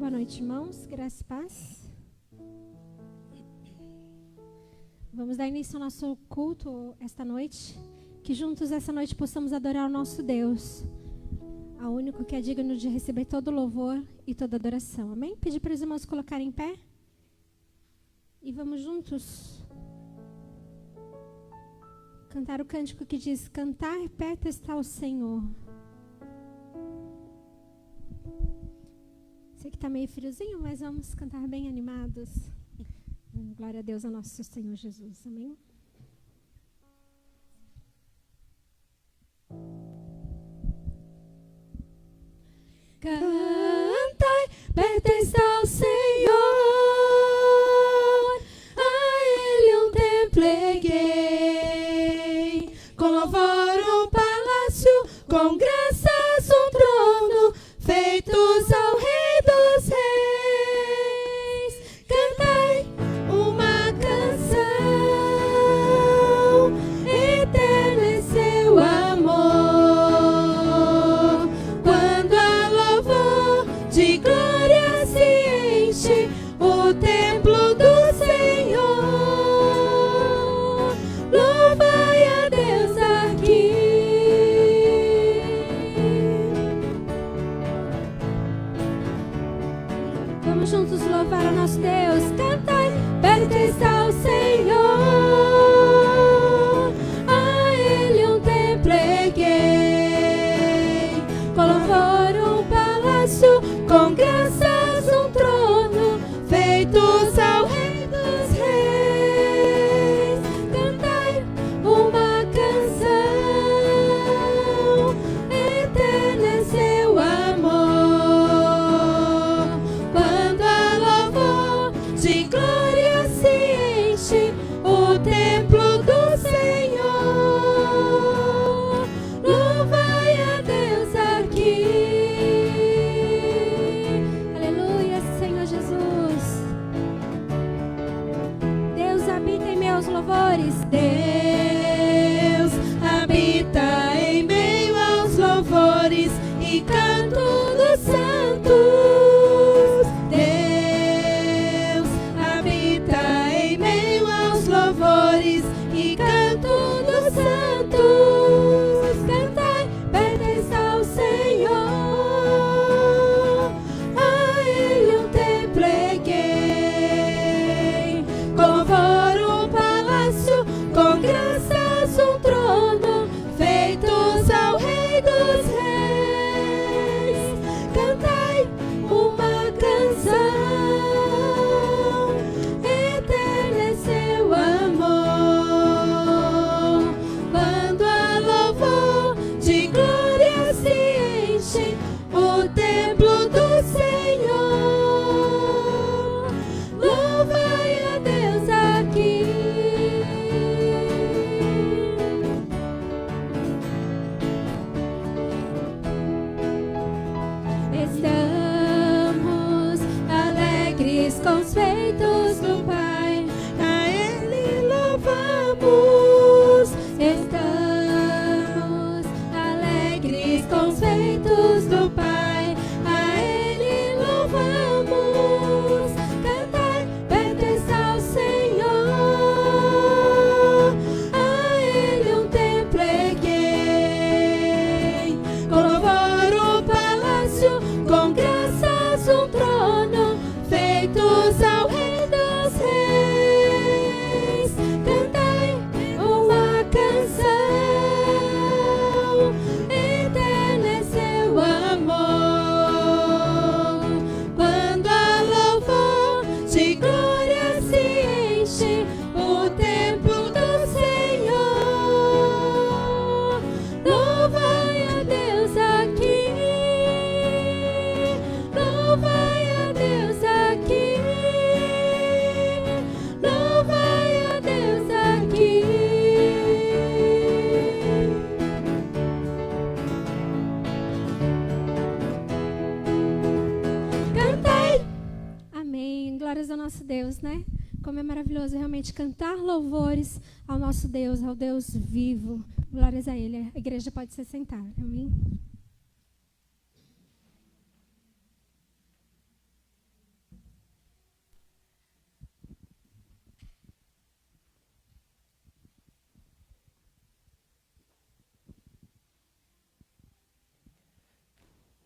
Boa noite, irmãos. Graça e paz. Vamos dar início ao nosso culto esta noite. Que juntos essa noite possamos adorar o nosso Deus, ao único que é digno de receber todo louvor e toda adoração. Amém? Pedir para os irmãos colocarem em pé. E vamos juntos cantar o cântico que diz: cantar perto está o Senhor. Sei que está meio friozinho, mas vamos cantar bem animados. Glória a Deus, ao nosso Senhor Jesus. Amém? Cantai, perto está o Senhor, a Ele um templo erguei, com louvor um palácio, com graças um trono, feitos ao Rei dos Reis. Cantai uma canção, eterno é seu amor, quando a louvor de glória se enche o templo do Senhor. Louvai a Deus aqui. Vamos juntos louvar o nosso Deus. Cantai, perto está o Senhor, a Ele um templo erguei, com louvor um palácio, com graças um trono, feitos ao Rei dos Reis. Cantai uma canção, eterno é seu amor, quando a louvor de glória se enche o templo do Senhor. Louvai a Deus aqui. Aleluia, Senhor Jesus. Deus habita em meus louvores. Deus habita em meio aos louvores e canto dos santos. Deus habita em meio aos louvores e canto dos santos. Cantai, perto está o Senhor, a Ele um templo erguei, com louvor um palácio, com graças um trono, feitos ao Rei dos Reis. Cantai uma canção, eterno é seu amor, quando a louvor de glória se enche o templo do Senhor. Louvai a Deus aqui. Estamos alegres com os feitos do Pai, a Ele louvamos. Estamos alegres com os feitos do Pai, a Ele louvamos. Cantai, perto está o Senhor, a Ele um templo erguei, com louvor um palácio, com graças um trono, feitos ao Rei dos Reis. Cantai uma canção, eterno é seu amor, quando a louvor de glória se enche o templo do Senhor. Louvai a Deus aqui. Louvai a Deus aqui. Louvai a Deus aqui. Cantai. Amém. Glórias ao nosso Deus, né? Como é maravilhoso realmente cantar louvores ao nosso Deus, ao Deus vivo. Glórias a Ele. A igreja pode se sentar. Amém.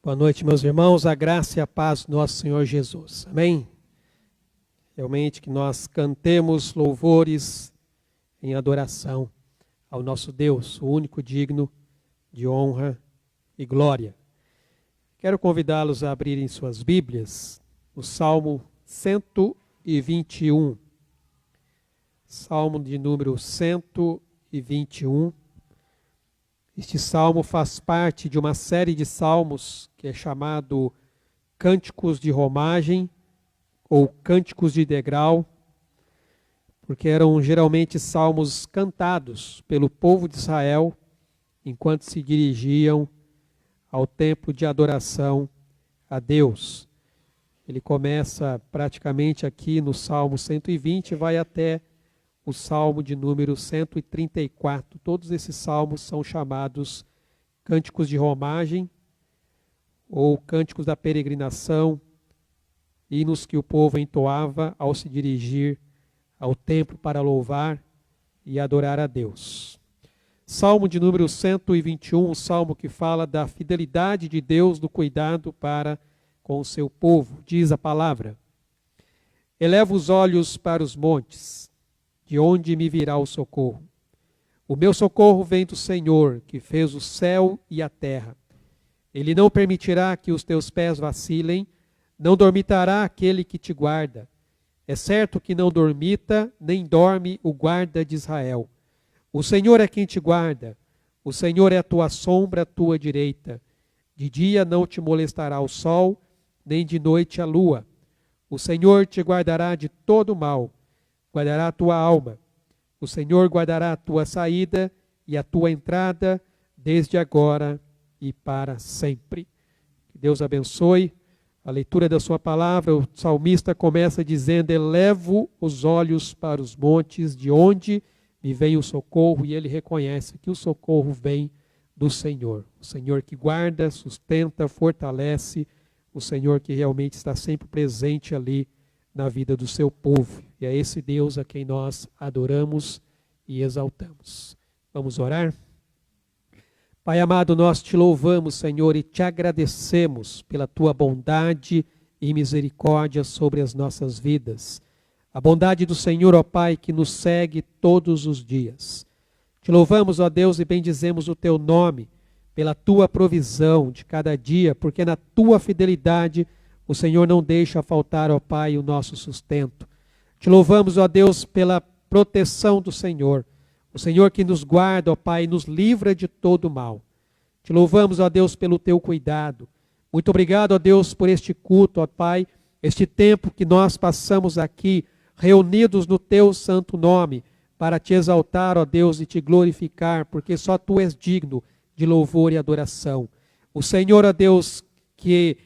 Boa noite, meus irmãos, a graça e a paz do nosso Senhor Jesus. Amém? Realmente que nós cantemos louvores em adoração ao nosso Deus, o único digno de honra e glória. Quero convidá-los a abrirem suas Bíblias, o Salmo 121. Salmo de número 121. Este salmo faz parte de uma série de salmos que é chamado Cânticos de Romagem ou Cânticos de Degrau, porque eram geralmente salmos cantados pelo povo de Israel enquanto se dirigiam ao templo de adoração a Deus. Ele começa praticamente aqui no Salmo 120 e vai até o Salmo de número 134. Todos esses salmos são chamados Cânticos de Romagem ou Cânticos da Peregrinação, hinos que o povo entoava ao se dirigir ao templo para louvar e adorar a Deus. Salmo de número 121, um salmo que fala da fidelidade de Deus no cuidado para com o seu povo. Diz a palavra: eleva os olhos para os montes, de onde me virá o socorro? O meu socorro vem do Senhor, que fez o céu e a terra. Ele não permitirá que os teus pés vacilem, não dormitará aquele que te guarda. É certo que não dormita, nem dorme o guarda de Israel. O Senhor é quem te guarda, o Senhor é a tua sombra à tua direita. De dia não te molestará o sol, nem de noite a lua. O Senhor te guardará de todo mal, guardará a tua alma. O Senhor guardará a tua saída e a tua entrada, desde agora e para sempre. Que Deus abençoe a leitura da sua palavra. O salmista começa dizendo: elevo os olhos para os montes, de onde me vem o socorro, e ele reconhece que o socorro vem do Senhor. O Senhor que guarda, sustenta, fortalece, o Senhor que realmente está sempre presente ali na vida do seu povo. E é esse Deus a quem nós adoramos e exaltamos. Vamos orar? Pai amado, nós te louvamos, Senhor, e te agradecemos pela tua bondade e misericórdia sobre as nossas vidas. A bondade do Senhor, ó Pai, que nos segue todos os dias. Te louvamos, ó Deus, e bendizemos o teu nome pela tua provisão de cada dia, porque na tua fidelidade o Senhor não deixa faltar, ó Pai, o nosso sustento. Te louvamos, ó Deus, pela proteção do Senhor. O Senhor que nos guarda, ó Pai, nos livra de todo mal. Te louvamos, ó Deus, pelo teu cuidado. Muito obrigado, ó Deus, por este culto, ó Pai, este tempo que nós passamos aqui, reunidos no teu santo nome, para te exaltar, ó Deus, e te glorificar, porque só tu és digno de louvor e adoração. O Senhor, ó Deus, que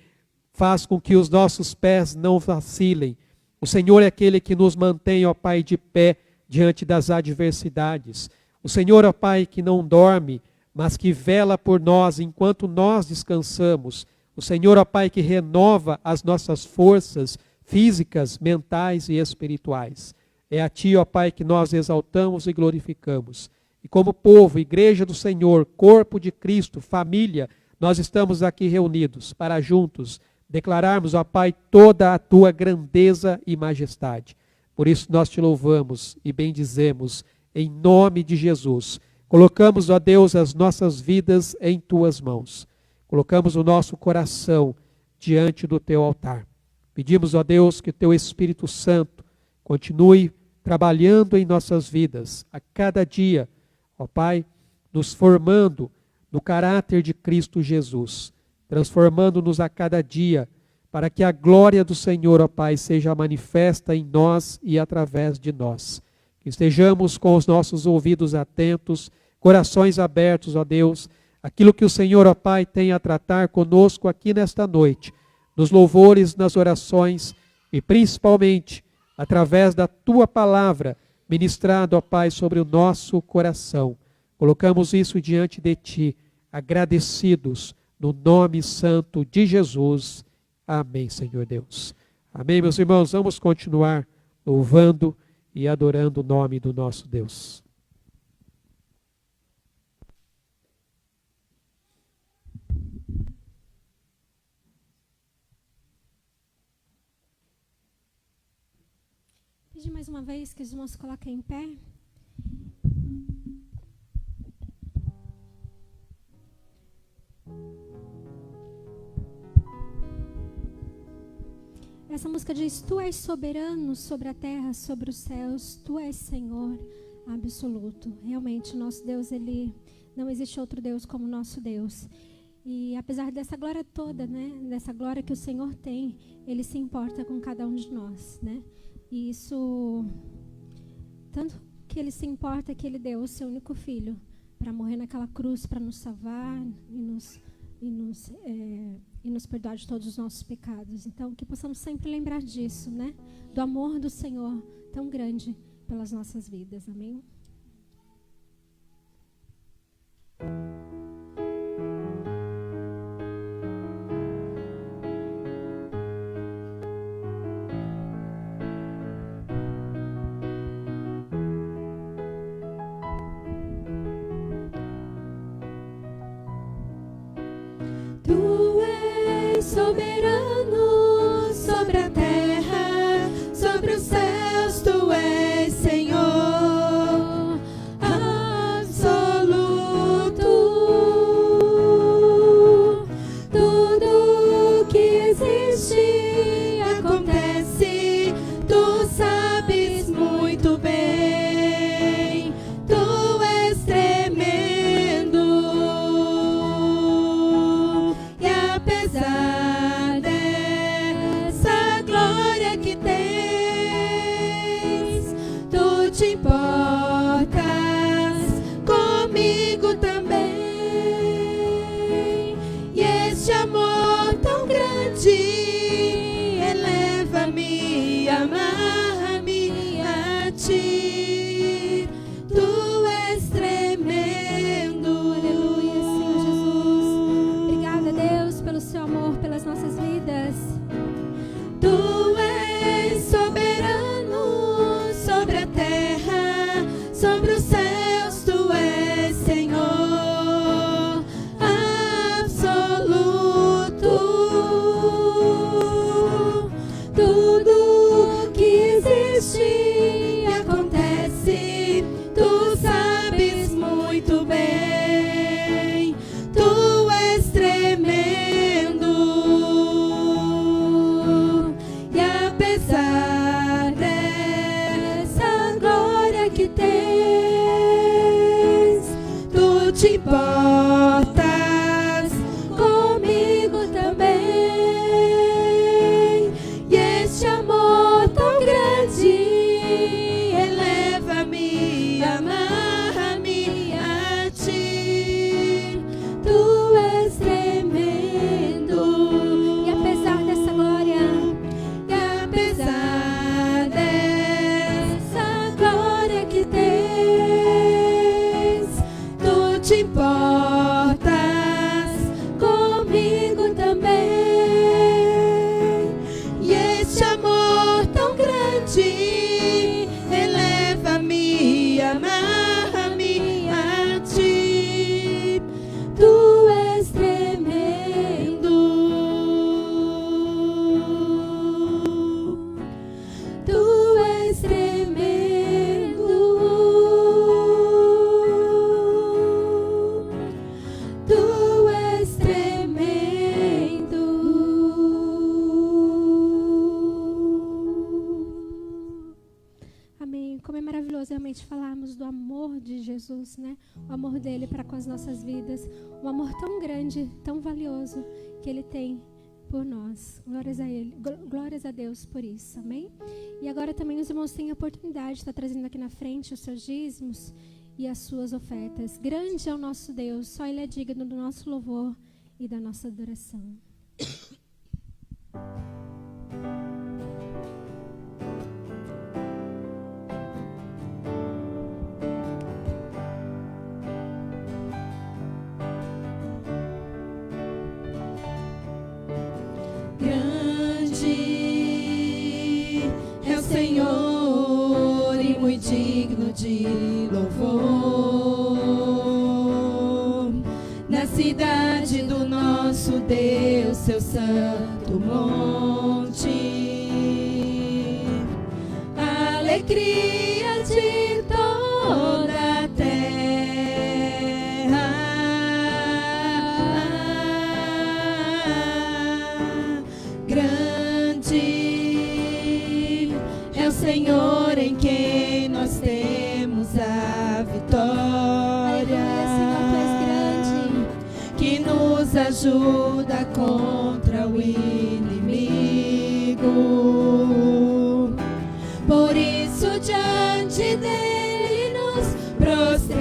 faz com que os nossos pés não vacilem. O Senhor é aquele que nos mantém, ó Pai, de pé diante das adversidades. O Senhor, ó Pai, que não dorme, mas que vela por nós enquanto nós descansamos. O Senhor, ó Pai, que renova as nossas forças físicas, mentais e espirituais. É a Ti, ó Pai, que nós exaltamos e glorificamos. E como povo, igreja do Senhor, corpo de Cristo, família, nós estamos aqui reunidos para juntos declararmos, ó Pai, toda a Tua grandeza e majestade. Por isso nós te louvamos e bendizemos em nome de Jesus. Colocamos, ó Deus, as nossas vidas em Tuas mãos. Colocamos o nosso coração diante do Teu altar. Pedimos, ó Deus, que o Teu Espírito Santo continue trabalhando em nossas vidas a cada dia, ó Pai, nos formando no caráter de Cristo Jesus, transformando-nos a cada dia, para que a glória do Senhor, ó Pai, seja manifesta em nós e através de nós. Que estejamos com os nossos ouvidos atentos, corações abertos, ó Deus, aquilo que o Senhor, ó Pai, tem a tratar conosco aqui nesta noite, nos louvores, nas orações e principalmente através da Tua palavra ministrada, ó Pai, sobre o nosso coração. Colocamos isso diante de Ti, agradecidos no nome santo de Jesus. Amém, Senhor Deus. Amém, meus irmãos. Vamos continuar louvando e adorando o nome do nosso Deus. mais uma vez que os irmãos se coloquem em pé. Essa música diz: Tu és soberano sobre a terra, sobre os céus, Tu és Senhor absoluto. Realmente, nosso Deus, Ele não existe outro Deus como nosso Deus. E apesar dessa glória toda, né, dessa glória que o Senhor tem, Ele se importa com cada um de nós, né? E isso, tanto que Ele se importa que Ele deu o seu único filho para morrer naquela cruz, para nos salvar e nos perdoar de todos os nossos pecados. Então, que possamos sempre lembrar disso, né? Do amor do Senhor tão grande pelas nossas vidas. Amém? Tu és soberano sobre a terra, sobre os céus, Tu és Senhor absoluto. Tudo que existe acontece, Tu sabes muito bem. Tu és tremendo. E apesar dessa glória que tens, Tu te importas comigo também. E este amor tão grande eleva-me, amarra-me a Ti. Tu és tremendo. Aleluia, Senhor Jesus. Obrigada, Deus, pelo seu amor, pelas nossas vidas. Tu és soberano sobre a terra, sobre os céus, Tu és Senhor absoluto. Tudo que existe acontece, Tu sabes muito bem. Tu és tremendo. E apesar dessa glória que tens, Tu te importas comigo também. E este amor tão grande eleva-me, amarra-me a Ti. Tu és tremendo. E apesar dessa glória, E apesar dessa glória que tens, Tu te importas comigo também. E este amor tão grande eleva-me, amarra-me a Ti. Tu és tremendo. Tu és tremendo. Tu és tremendo. amém. Como é maravilhoso realmente falarmos do amor de Jesus, né? O amor dele para com as nossas vidas. Um amor tão grande, tão valioso que ele tem por nós. Glórias a ele, glórias a Deus por isso, amém? E agora também os irmãos têm a oportunidade de estar trazendo aqui na frente os seus dízimos e as suas ofertas. Grande é o nosso Deus, só Ele é digno do nosso louvor e da nossa adoração. Grande é o Senhor e muito digno de louvor. Na cidade do nosso Deus, seu santo monte, alegria alegria de toda a terra. Grande é o Senhor em quem nós temos a vitória. Aleluia, Senhor, tu és grande. Que nos ajuda contra o inimigo. Por isso diante dele nos prostramos.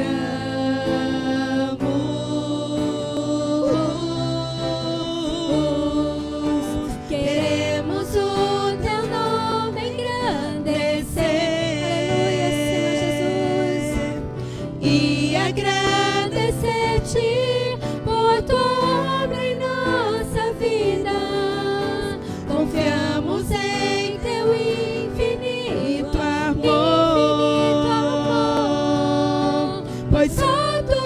Queremos o teu nome engrandecer. Aleluia, Senhor Jesus. E agradecer-te por tua obra em nossa vida. Confiamos em teu infinito amor, pois só tu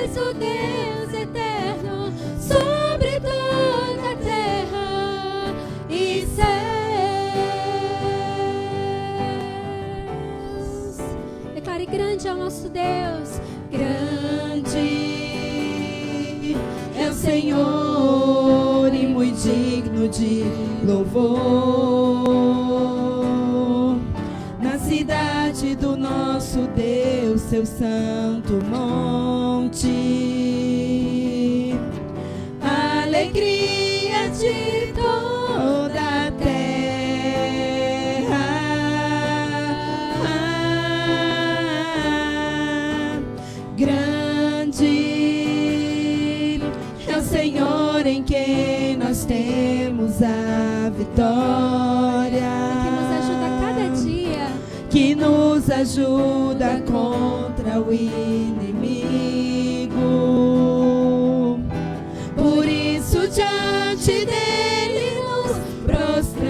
és o Deus eterno sobre toda a terra e céus. Declare: grande é o nosso Deus. Grande é o Senhor e muito digno de louvor. Na cidade do nosso Deus, seu santo monte, alegria de toda a terra. Grande é o Senhor em quem nós temos a vitória. Que nos ajuda a cada dia. Que nos ajuda contra o inimigo. Por isso diante dele nos prostramos.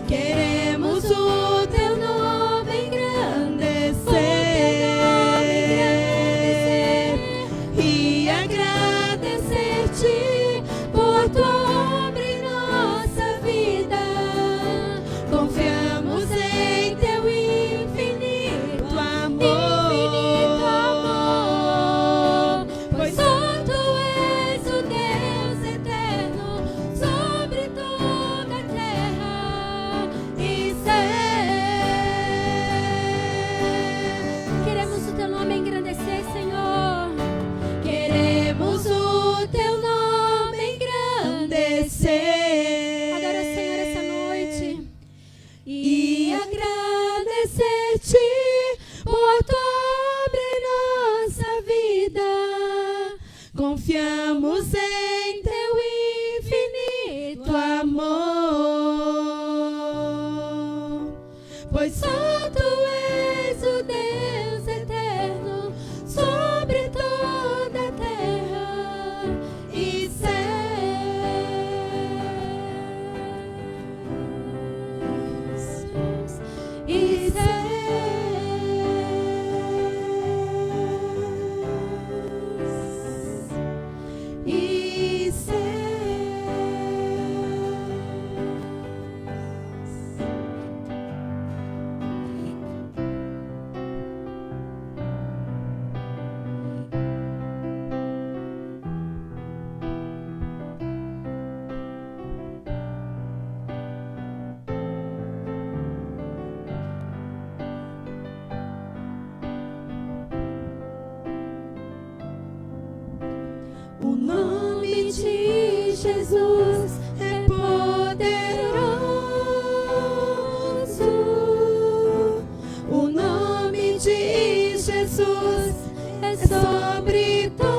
Queremos o teu nome engrandecer e agradecer-te por tua obra em nossa vida. Confiamos em teu infinito amor, pois só tu és o Deus eterno sobre toda a terra e céus. Queremos o teu nome engrandecer, Senhor. Queremos o teu nome engrandecer. Adora o Senhor essa noite. E agradecer-te por tua obra em nossa vida. Confiamos em teu infinito amor, pois só tu és o Deus eterno sobre toda a terra e céus. E céus. E céus. O nome de Jesus é poderoso. O nome de Jesus é sobre todo.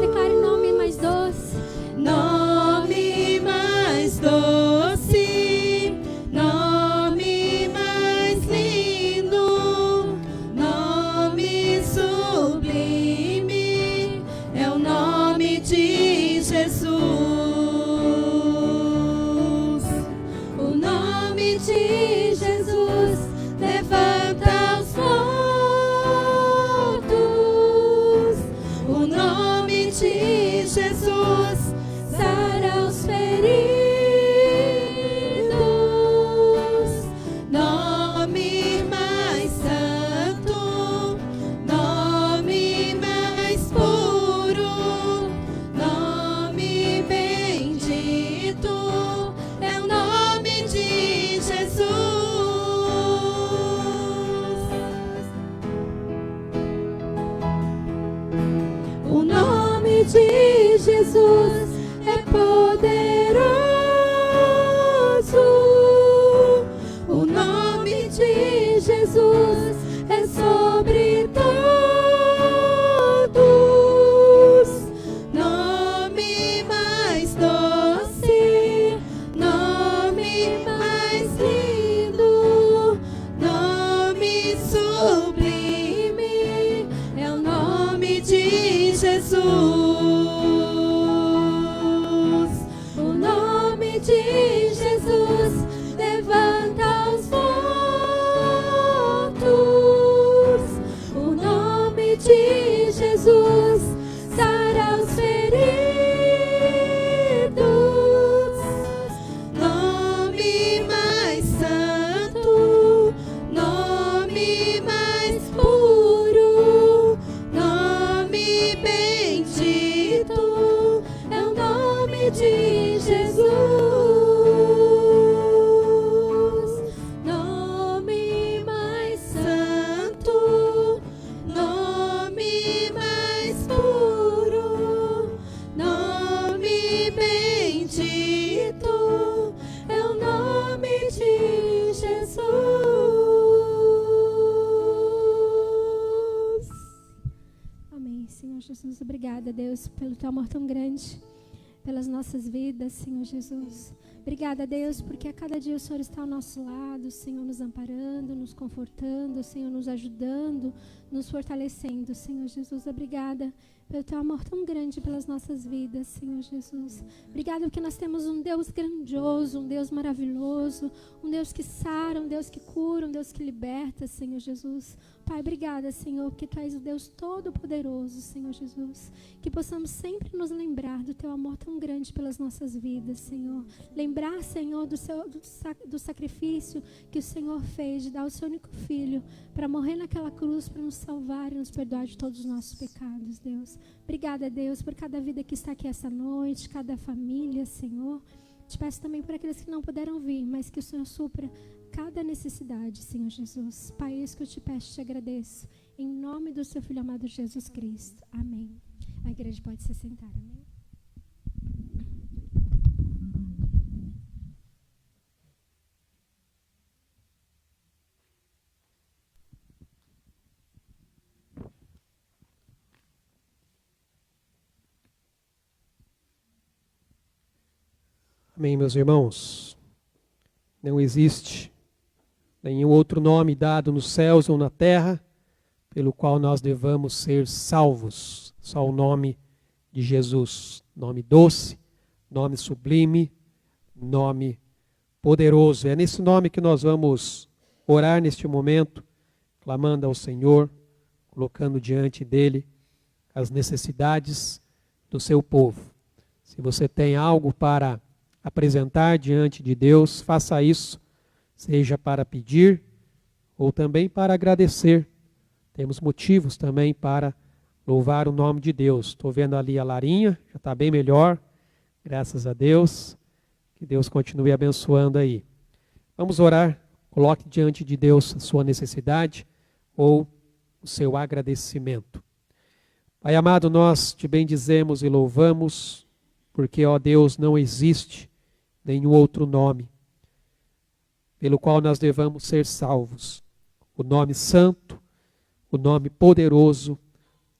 Declare o nome mais doce. Nome mais doce, nome mais lindo, nome sublime, é o nome de Jesus. O nome de Jesus levanta os mortos. de Jesus é poderoso. O nome de Jesus é sobre todos. Nome mais doce, nome mais lindo, nome sublime, é o nome de Jesus. O nome de Jesus levanta os mortos. O nome de Jesus sara os feridos. Nome mais santo, nome mais puro, nome bendito, é o nome de Jesus. Nome mais santo, nome mais puro, nome bendito, é o nome de Jesus. Amém, Senhor Jesus. Obrigada, Deus, pelo teu amor tão grande, pelas nossas vidas, Senhor Jesus. Obrigada, Deus, porque a cada dia o Senhor está ao nosso lado, Senhor, nos amparando, nos confortando, Senhor, nos ajudando, nos fortalecendo, Senhor Jesus. Obrigada pelo teu amor tão grande pelas nossas vidas, Senhor Jesus. Obrigada porque nós temos um Deus grandioso, um Deus maravilhoso, um Deus que sara, um Deus que cura, um Deus que liberta, Senhor Jesus. Pai, obrigada, Senhor, porque Tu és o Deus Todo-Poderoso, Senhor Jesus. Que possamos sempre nos lembrar do Teu amor tão grande pelas nossas vidas, Senhor. Lembrar, Senhor, do sacrifício que o Senhor fez de dar o Seu único Filho para morrer naquela cruz, para nos salvar e nos perdoar de todos os nossos pecados, Deus. Obrigada, Deus, por cada vida que está aqui essa noite, cada família, Senhor. Te peço também por aqueles que não puderam vir, mas que o Senhor supra cada necessidade, Senhor Jesus. Pai, é isso que eu te peço e te agradeço. Em nome do Seu Filho amado Jesus Cristo. Amém. A igreja pode se sentar, amém? Amém, meus irmãos. Não existe nenhum outro nome dado nos céus ou na terra pelo qual nós devamos ser salvos. Só o nome de Jesus. Nome doce, nome sublime, nome poderoso. É nesse nome que nós vamos orar neste momento, clamando ao Senhor, colocando diante dele as necessidades do seu povo. Se você tem algo para apresentar diante de Deus, faça isso, seja para pedir ou também para agradecer. Temos motivos também para louvar o nome de Deus. Estou vendo ali a Larinha, já está bem melhor, graças a Deus. Que Deus continue abençoando aí. Vamos orar, coloque diante de Deus a sua necessidade ou o seu agradecimento. Pai amado, nós te bendizemos e louvamos, porque, ó Deus, não existe nenhum outro nome pelo qual nós devamos ser salvos. O nome santo, o nome poderoso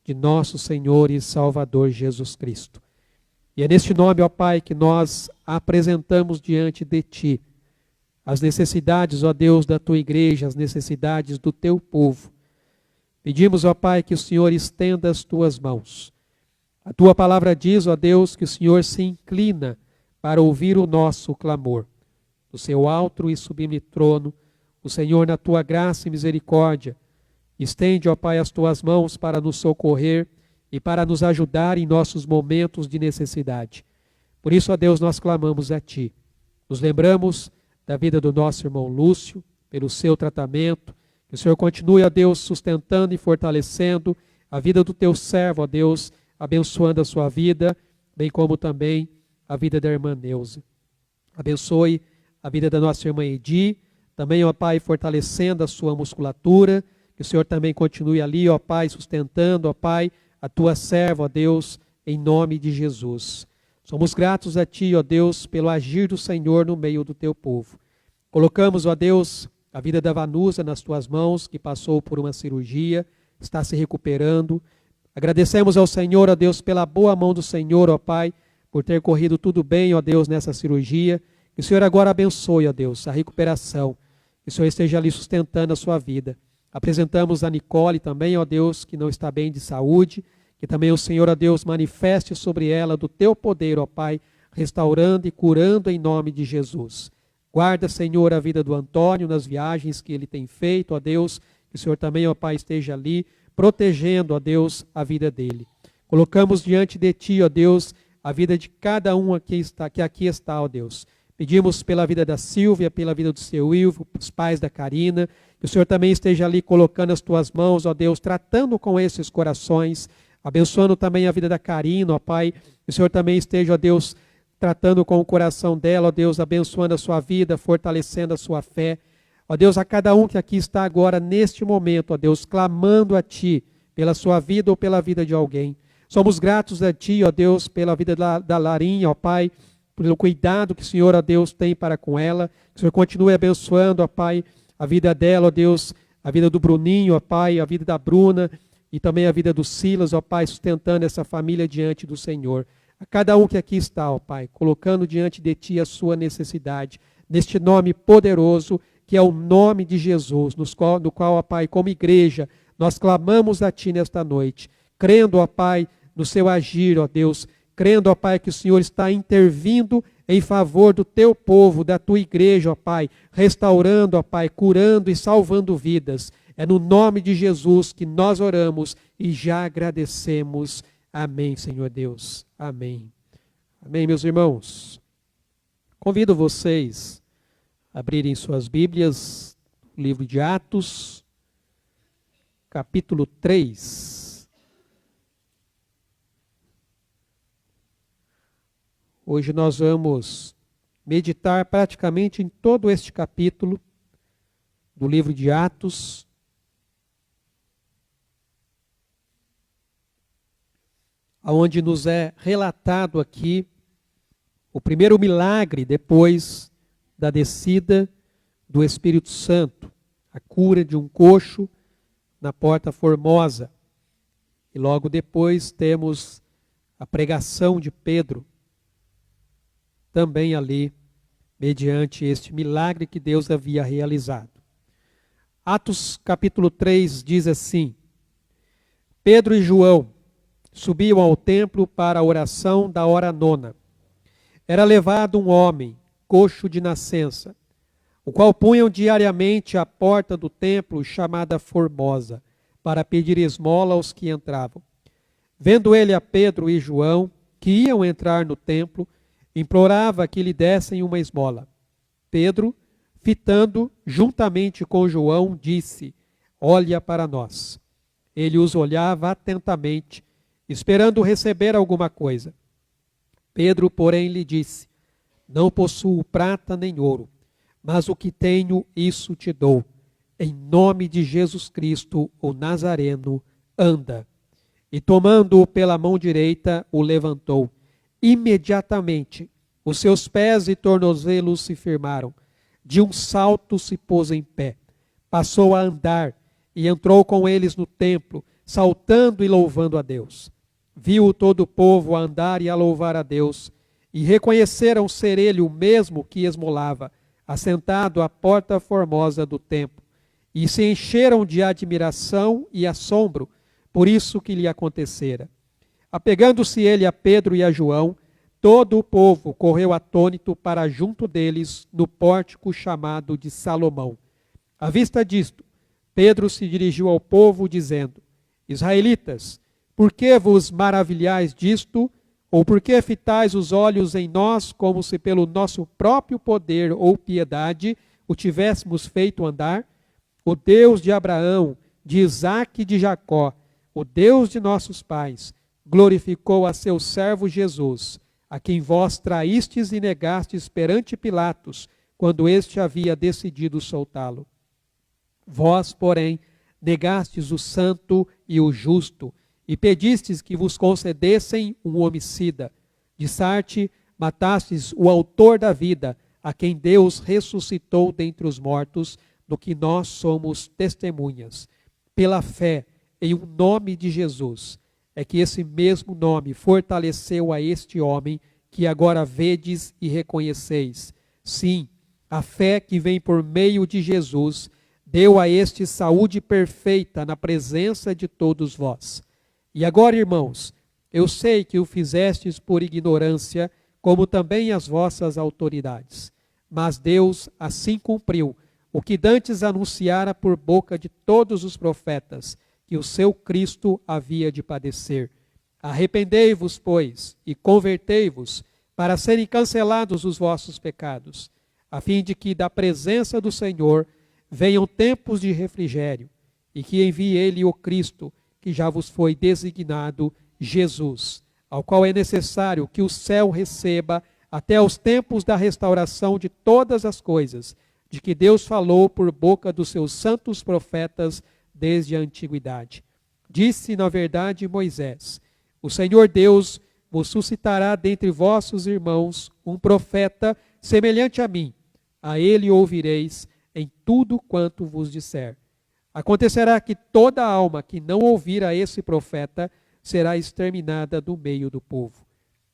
de nosso Senhor e Salvador Jesus Cristo. E é neste nome, ó Pai, que nós apresentamos diante de Ti as necessidades, ó Deus, da Tua igreja, as necessidades do Teu povo. Pedimos, ó Pai, que o Senhor estenda as Tuas mãos. A Tua palavra diz, ó Deus, que o Senhor se inclina para ouvir o nosso clamor. Do seu alto e sublime trono, o Senhor, na Tua graça e misericórdia, estende, ó Pai, as Tuas mãos para nos socorrer e para nos ajudar em nossos momentos de necessidade. Por isso, ó Deus, nós clamamos a Ti. Nos lembramos da vida do nosso irmão Lúcio, pelo seu tratamento. Que o Senhor continue, ó Deus, sustentando e fortalecendo a vida do Teu servo, ó Deus, abençoando a sua vida, bem como também a vida da irmã Neuza. Abençoe a vida da nossa irmã Edi, também, ó Pai, fortalecendo a sua musculatura. Que o Senhor também continue ali, ó Pai, sustentando, ó Pai, a Tua serva, ó Deus, em nome de Jesus. Somos gratos a Ti, ó Deus, pelo agir do Senhor no meio do Teu povo. Colocamos, ó Deus, a vida da Vanusa nas Tuas mãos, que passou por uma cirurgia, está se recuperando. Agradecemos ao Senhor, ó Deus, pela boa mão do Senhor, ó Pai, por ter corrido tudo bem, ó Deus, nessa cirurgia. Que o Senhor agora abençoe, ó Deus, a recuperação. Que o Senhor esteja ali sustentando a sua vida. Apresentamos a Nicole também, ó Deus, que não está bem de saúde. Que também o Senhor, ó Deus, manifeste sobre ela do Teu poder, ó Pai, restaurando e curando em nome de Jesus. Guarda, Senhor, a vida do Antônio nas viagens que ele tem feito, ó Deus. Que o Senhor também, ó Pai, esteja ali, protegendo, ó Deus, a vida dele. Colocamos diante de Ti, ó Deus, a vida de cada um que aqui está, ó Deus. Pedimos pela vida da Silvia, pela vida do seu Ilvo, os pais da Karina, que o Senhor também esteja ali colocando as Tuas mãos, ó Deus, tratando com esses corações, abençoando também a vida da Karina, ó Pai, que o Senhor também esteja, ó Deus, tratando com o coração dela, ó Deus, abençoando a sua vida, fortalecendo a sua fé. Ó Deus, a cada um que aqui está agora, neste momento, ó Deus, clamando a Ti, pela sua vida ou pela vida de alguém. Somos gratos a Ti, ó Deus, pela vida da Larinha, ó Pai, pelo cuidado que o Senhor, ó Deus, tem para com ela. Que o Senhor continue abençoando, ó Pai, a vida dela, ó Deus, a vida do Bruninho, ó Pai, a vida da Bruna e também a vida do Silas, ó Pai, sustentando essa família diante do Senhor. A cada um que aqui está, ó Pai, colocando diante de Ti a sua necessidade, neste nome poderoso, que é o nome de Jesus, no qual, ó Pai, como igreja, nós clamamos a Ti nesta noite, crendo, ó Pai, no Seu agir, ó Deus, crendo, ó Pai, que o Senhor está intervindo em favor do Teu povo, da Tua igreja, ó Pai, restaurando, ó Pai, curando e salvando vidas. É no nome de Jesus que nós oramos e já agradecemos. Amém, Senhor Deus. Amém. Amém, meus irmãos. Convido vocês a abrirem suas Bíblias, o livro de Atos, capítulo 3. Hoje nós vamos meditar praticamente em todo este capítulo do livro de Atos. Onde nos é relatado aqui o primeiro milagre depois da descida do Espírito Santo, a cura de um coxo na Porta Formosa. E logo depois temos a pregação de Pedro, também ali, mediante este milagre que Deus havia realizado. Atos capítulo 3 diz assim: Pedro e João subiam ao templo para a oração da hora nona. Era levado um homem, coxo de nascença, o qual punham diariamente à porta do templo chamada Formosa, para pedir esmola aos que entravam. Vendo ele a Pedro e João, que iam entrar no templo, implorava que lhe dessem uma esmola. Pedro, fitando juntamente com João, disse: Olha para nós. Ele os olhava atentamente, esperando receber alguma coisa. Pedro, porém, lhe disse: Não possuo prata nem ouro, mas o que tenho, isso te dou. Em nome de Jesus Cristo, o Nazareno, anda. E tomando-o pela mão direita, o levantou. Imediatamente, os seus pés e tornozelos se firmaram. De um salto se pôs em pé. Passou a andar e entrou com eles no templo, saltando e louvando a Deus. Viu todo o povo a andar e a louvar a Deus, e reconheceram ser ele o mesmo que esmolava, assentado à porta formosa do templo. E se encheram de admiração e assombro por isso que lhe acontecera. Apegando-se ele a Pedro e a João, todo o povo correu atônito para junto deles no pórtico chamado de Salomão. À vista disto, Pedro se dirigiu ao povo dizendo: Israelitas, por que vos maravilhais disto? Ou por que fitais os olhos em nós, como se pelo nosso próprio poder ou piedade o tivéssemos feito andar? O Deus de Abraão, de Isaque e de Jacó, o Deus de nossos pais, glorificou a seu servo Jesus, a quem vós traístes e negastes perante Pilatos, quando este havia decidido soltá-lo. Vós, porém, negastes o santo e o justo, e pedistes que vos concedessem um homicida. De Sarte matastes o autor da vida, a quem Deus ressuscitou dentre os mortos, do que nós somos testemunhas. Pela fé em um nome de Jesus, é que esse mesmo nome fortaleceu a este homem que agora vedes e reconheceis. Sim, a fé que vem por meio de Jesus deu a este saúde perfeita na presença de todos vós. E agora, irmãos, eu sei que o fizestes por ignorância, como também as vossas autoridades. Mas Deus assim cumpriu o que dantes anunciara por boca de todos os profetas, que o seu Cristo havia de padecer. Arrependei-vos, pois, e convertei-vos, para serem cancelados os vossos pecados, a fim de que da presença do Senhor venham tempos de refrigério, e que envie ele o Cristo, que já vos foi designado, Jesus, ao qual é necessário que o céu receba até os tempos da restauração de todas as coisas, de que Deus falou por boca dos seus santos profetas desde a antiguidade. Disse, na verdade, Moisés: o Senhor Deus vos suscitará dentre vossos irmãos um profeta semelhante a mim. A ele ouvireis em tudo quanto vos disser. Acontecerá que toda alma que não ouvir a esse profeta será exterminada do meio do povo.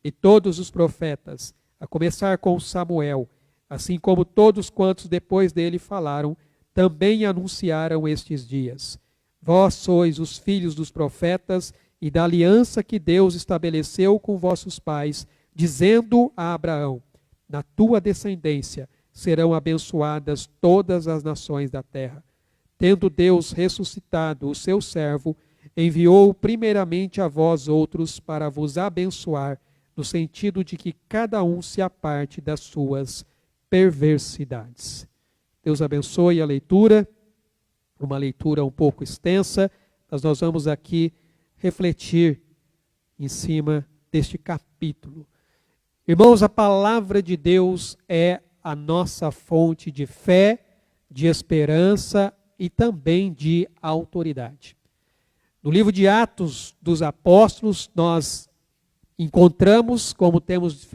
E todos os profetas, a começar com Samuel, assim como todos quantos depois dele falaram, também anunciaram estes dias. Vós sois os filhos dos profetas e da aliança que Deus estabeleceu com vossos pais, dizendo a Abraão: na tua descendência serão abençoadas todas as nações da terra. Tendo Deus ressuscitado o seu servo, enviou-o primeiramente a vós outros para vos abençoar, no sentido de que cada um se aparte das suas perversidades. Deus abençoe a leitura, uma leitura um pouco extensa, mas nós vamos aqui refletir em cima deste capítulo. Irmãos, a palavra de Deus é a nossa fonte de fé, de esperança e também de autoridade. No livro de Atos dos Apóstolos, nós encontramos, como temos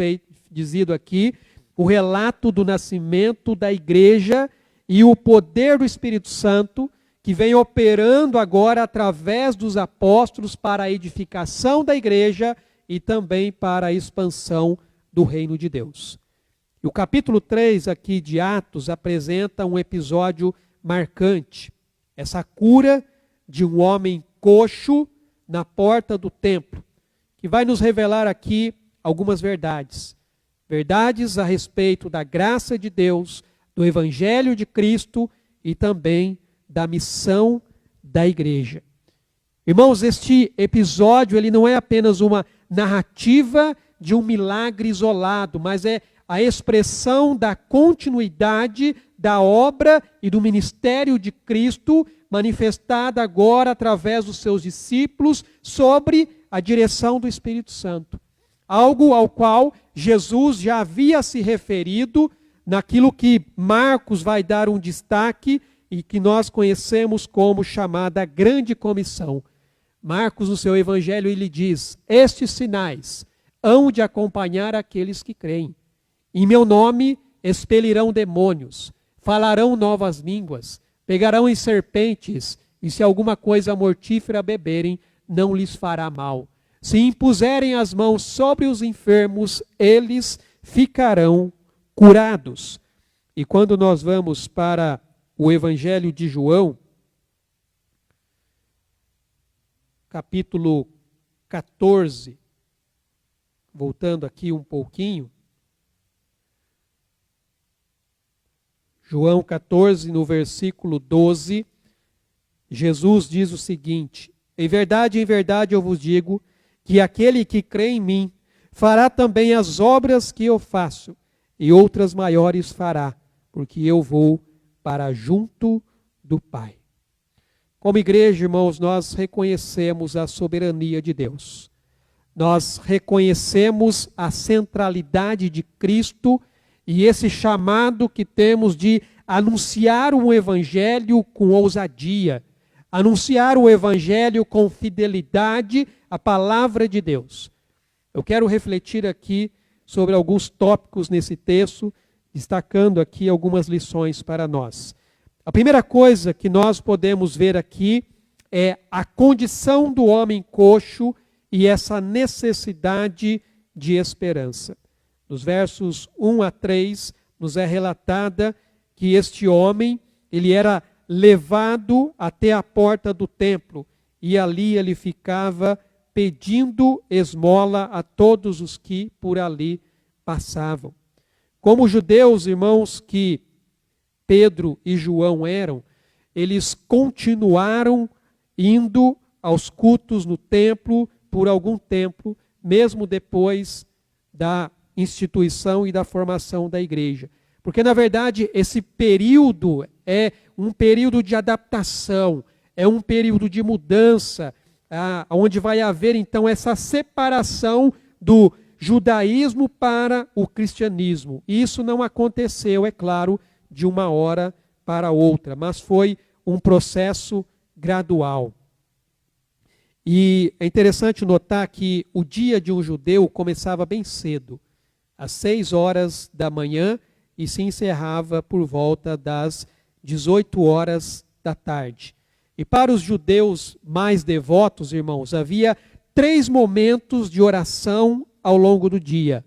dizido aqui, o relato do nascimento da igreja e o poder do Espírito Santo, que vem operando agora através dos apóstolos para a edificação da igreja e também para a expansão do reino de Deus. E o capítulo 3 aqui de Atos apresenta um episódio marcante. Essa cura de um homem coxo na porta do templo, que vai nos revelar aqui algumas verdades. Verdades a respeito da graça de Deus, do Evangelho de Cristo e também da missão da igreja. Irmãos, este episódio ele não é apenas uma narrativa de um milagre isolado, mas é a expressão da continuidade da obra e do ministério de Cristo, manifestada agora através dos seus discípulos, sobre a direção do Espírito Santo. Algo ao qual Jesus já havia se referido naquilo que Marcos vai dar um destaque e que nós conhecemos como chamada Grande Comissão. Marcos, no seu evangelho, ele diz: estes sinais hão de acompanhar aqueles que creem. Em meu nome expelirão demônios, falarão novas línguas, pegarão em serpentes, e se alguma coisa mortífera beberem, não lhes fará mal. Se impuserem as mãos sobre os enfermos, eles ficarão curados. E quando nós vamos para o Evangelho de João, capítulo 14, voltando aqui um pouquinho, João 14, no versículo 12, Jesus diz o seguinte: em verdade, eu vos digo, que aquele que crê em mim fará também as obras que eu faço, e outras maiores fará, porque eu vou para junto do Pai. Como igreja, irmãos, nós reconhecemos a soberania de Deus. Nós reconhecemos a centralidade de Cristo e esse chamado que temos de anunciar um evangelho com ousadia, anunciar o evangelho com fidelidade à palavra de Deus. Eu quero refletir aqui sobre alguns tópicos nesse texto, destacando aqui algumas lições para nós. A primeira coisa que nós podemos ver aqui é a condição do homem coxo e essa necessidade de esperança. Nos versos 1 a 3, nos é relatada que este homem, ele era levado até a porta do templo e ali ele ficava pedindo esmola a todos os que por ali passavam. Como judeus, irmãos, que Pedro e João eram, eles continuaram indo aos cultos no templo por algum tempo, mesmo depois da instituição e da formação da igreja. Porque, na verdade, esse período é um período de adaptação, é um período de mudança, onde vai haver, então, essa separação do judaísmo para o cristianismo. E isso não aconteceu, é claro, de uma hora para outra, mas foi um processo gradual. E é interessante notar que o dia de um judeu começava bem cedo, às 6 horas da manhã, e se encerrava por volta das 18 horas da tarde. E para os judeus mais devotos, irmãos, havia 3 momentos de oração ao longo do dia.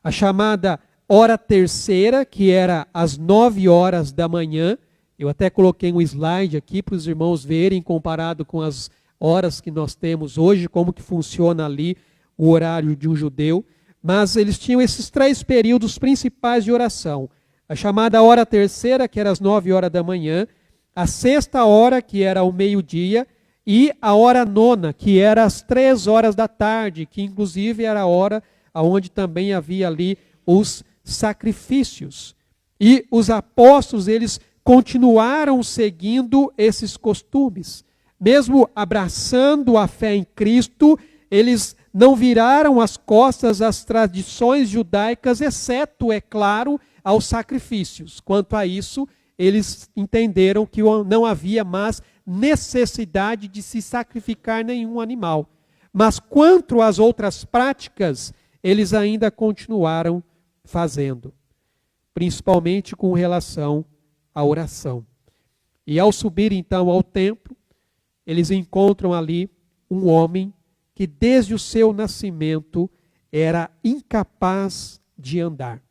A chamada hora terceira, que era às 9 horas da manhã. Eu até coloquei um slide aqui para os irmãos verem, comparado com as horas que nós temos hoje, como que funciona ali o horário de um judeu. Mas eles tinham esses 3 períodos principais de oração. A chamada hora terceira, que era às 9 horas da manhã, a 6ª hora, que era ao meio-dia, e a hora 9ª, que era às 3 horas da tarde, que inclusive era a hora onde também havia ali os sacrifícios. E os apóstolos, eles continuaram seguindo esses costumes. Mesmo abraçando a fé em Cristo, eles não viraram as costas às tradições judaicas, exceto, é claro, aos sacrifícios. Quanto a isso, eles entenderam que não havia mais necessidade de se sacrificar nenhum animal. Mas quanto às outras práticas, eles ainda continuaram fazendo, principalmente com relação à oração. E ao subir então ao templo, eles encontram ali um homem que desde o seu nascimento era incapaz de andar.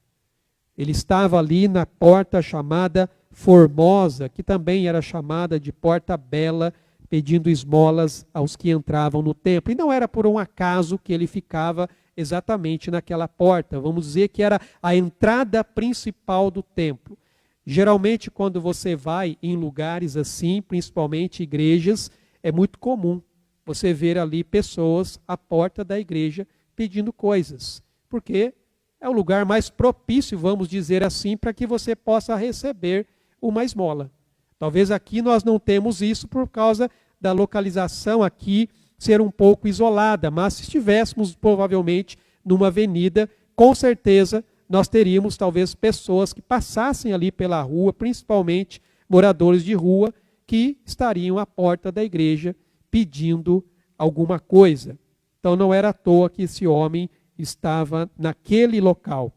Ele estava ali na porta chamada Formosa, que também era chamada de Porta Bela, pedindo esmolas aos que entravam no templo. E não era por um acaso que ele ficava exatamente naquela porta. Vamos dizer que era a entrada principal do templo. Geralmente, quando você vai em lugares assim, principalmente igrejas, é muito comum você ver ali pessoas à porta da igreja pedindo coisas. Porque é o lugar mais propício, vamos dizer assim, para que você possa receber uma esmola. Talvez aqui nós não temos isso por causa da localização aqui ser um pouco isolada, mas se estivéssemos provavelmente numa avenida, com certeza nós teríamos talvez pessoas que passassem ali pela rua, principalmente moradores de rua, que estariam à porta da igreja pedindo alguma coisa. Então não era à toa que esse homem estava naquele local.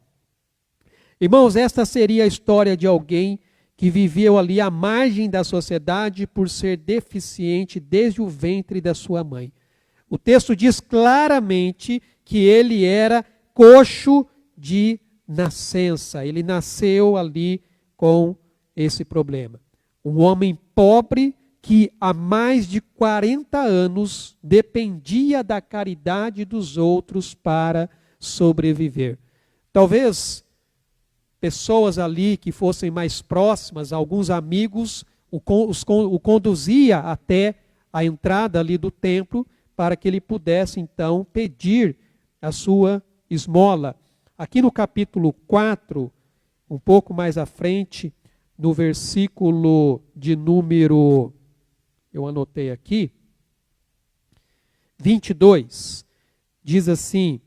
Irmãos, esta seria a história de alguém que viveu ali à margem da sociedade por ser deficiente desde o ventre da sua mãe. O texto diz claramente que ele era coxo de nascença. Ele nasceu ali com esse problema. Um homem pobre que há mais de 40 anos dependia da caridade dos outros para sobreviver. Talvez pessoas ali que fossem mais próximas, alguns amigos, o conduzia até a entrada ali do templo para que ele pudesse então pedir a sua esmola. Aqui no capítulo 4, um pouco mais à frente, no versículo de número, eu anotei aqui, 22, diz assim: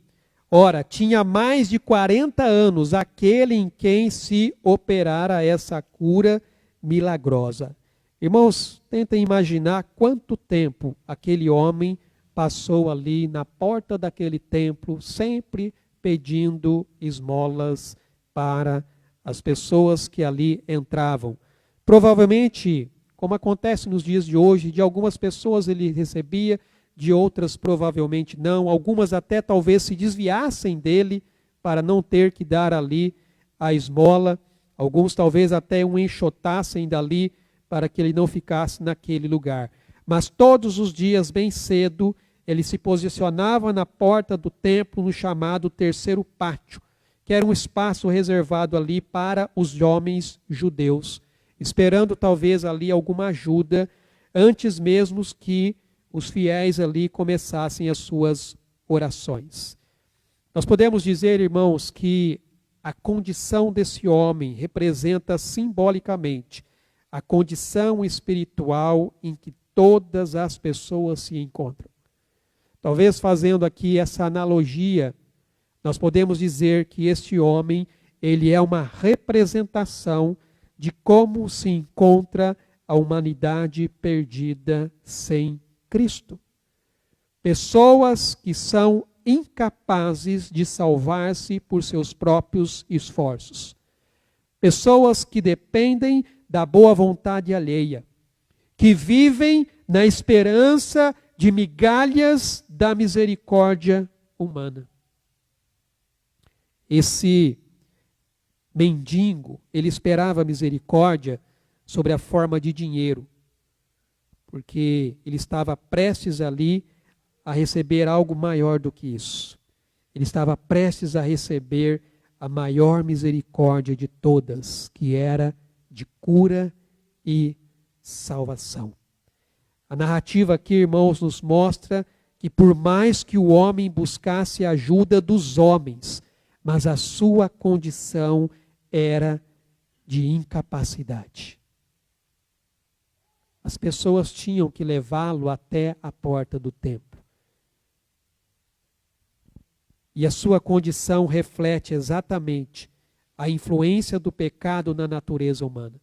ora, tinha mais de 40 anos aquele em quem se operara essa cura milagrosa. Irmãos, tentem imaginar quanto tempo aquele homem passou ali na porta daquele templo, sempre pedindo esmolas para as pessoas que ali entravam. Provavelmente, como acontece nos dias de hoje, de algumas pessoas ele recebia, de outras provavelmente não, algumas até talvez se desviassem dele para não ter que dar ali a esmola, alguns talvez até o enxotassem dali para que ele não ficasse naquele lugar. Mas todos os dias, bem cedo, ele se posicionava na porta do templo no chamado terceiro pátio, que era um espaço reservado ali para os homens judeus, esperando talvez ali alguma ajuda, antes mesmo que os fiéis ali começassem as suas orações. Nós podemos dizer, irmãos, que a condição desse homem representa simbolicamente a condição espiritual em que todas as pessoas se encontram. Talvez fazendo aqui essa analogia, nós podemos dizer que este homem, ele é uma representação de como se encontra a humanidade perdida sem Cristo. Pessoas que são incapazes de salvar-se por seus próprios esforços. Pessoas que dependem da boa vontade alheia, que vivem na esperança de migalhas da misericórdia humana. Esse mendigo, ele esperava misericórdia sobre a forma de dinheiro, porque ele estava prestes ali a receber algo maior do que isso. Ele estava prestes a receber a maior misericórdia de todas, que era de cura e salvação. A narrativa aqui, irmãos, nos mostra que por mais que o homem buscasse a ajuda dos homens, mas a sua condição era de incapacidade. As pessoas tinham que levá-lo até a porta do templo. E a sua condição reflete exatamente a influência do pecado na natureza humana,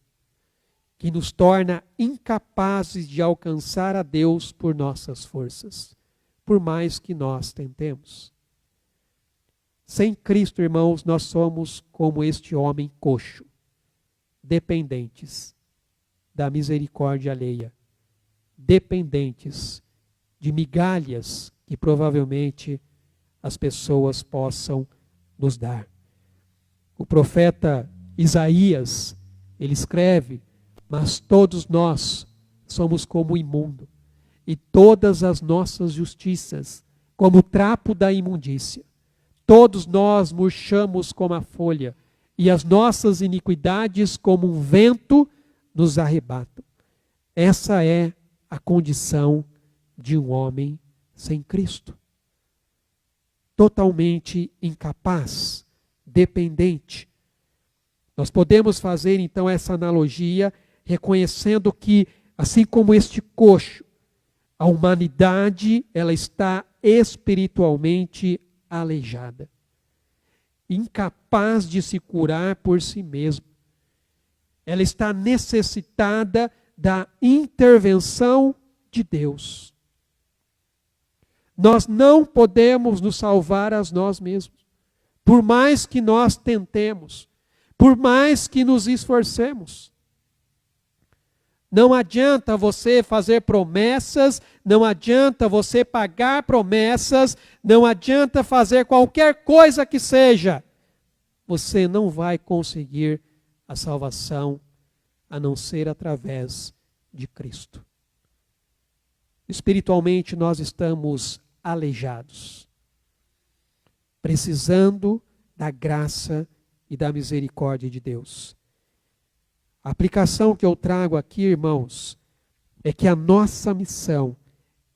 que nos torna incapazes de alcançar a Deus por nossas forças, por mais que nós tentemos. Sem Cristo, irmãos, nós somos como este homem coxo, dependentes da misericórdia alheia, dependentes de migalhas que provavelmente as pessoas possam nos dar. O profeta Isaías, ele escreve: mas todos nós somos como imundo, e todas as nossas justiças como trapo da imundícia. Todos nós murchamos como a folha, e as nossas iniquidades como um vento nos arrebatam. Essa é a condição de um homem sem Cristo. Totalmente incapaz, dependente. Nós podemos fazer então essa analogia, reconhecendo que, assim como este coxo, a humanidade ela está espiritualmente aleijada, incapaz de se curar por si mesma. Ela está necessitada da intervenção de Deus. Nós não podemos nos salvar a nós mesmos. Por mais que nós tentemos, por mais que nos esforcemos. Não adianta você fazer promessas, não adianta você pagar promessas, não adianta fazer qualquer coisa que seja. Você não vai conseguir a salvação a não ser através de Cristo. Espiritualmente nós estamos aleijados, precisando da graça e da misericórdia de Deus. A aplicação que eu trago aqui, irmãos, é que a nossa missão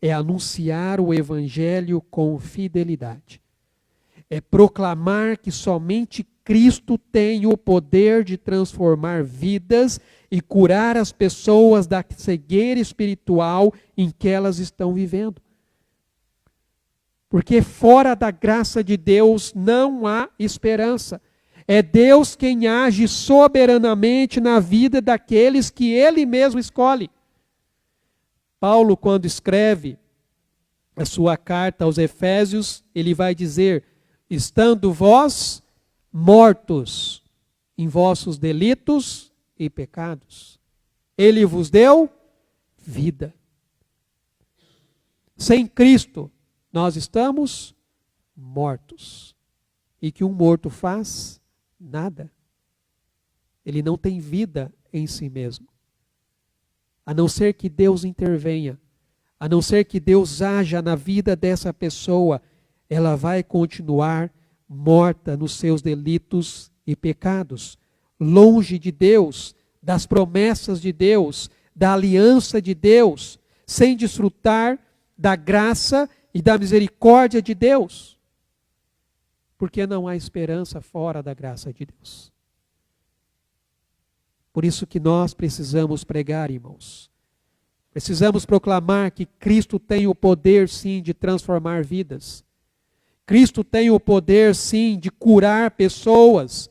é anunciar o Evangelho com fidelidade. É proclamar que somente Cristo tem o poder de transformar vidas e curar as pessoas da cegueira espiritual em que elas estão vivendo. Porque fora da graça de Deus não há esperança. É Deus quem age soberanamente na vida daqueles que Ele mesmo escolhe. Paulo, quando escreve a sua carta aos Efésios, ele vai dizer: estando vós mortos em vossos delitos e pecados, Ele vos deu vida. Sem Cristo, nós estamos mortos. E que um morto faz? Nada. Ele não tem vida em si mesmo. A não ser que Deus intervenha, a não ser que Deus haja na vida dessa pessoa, ela vai continuar morta nos seus delitos e pecados, longe de Deus, das promessas de Deus, da aliança de Deus, sem desfrutar da graça e da misericórdia de Deus. Porque não há esperança fora da graça de Deus. Por isso que nós precisamos pregar, irmãos. Precisamos proclamar que Cristo tem o poder, sim, de transformar vidas. Cristo tem o poder, sim, de curar pessoas.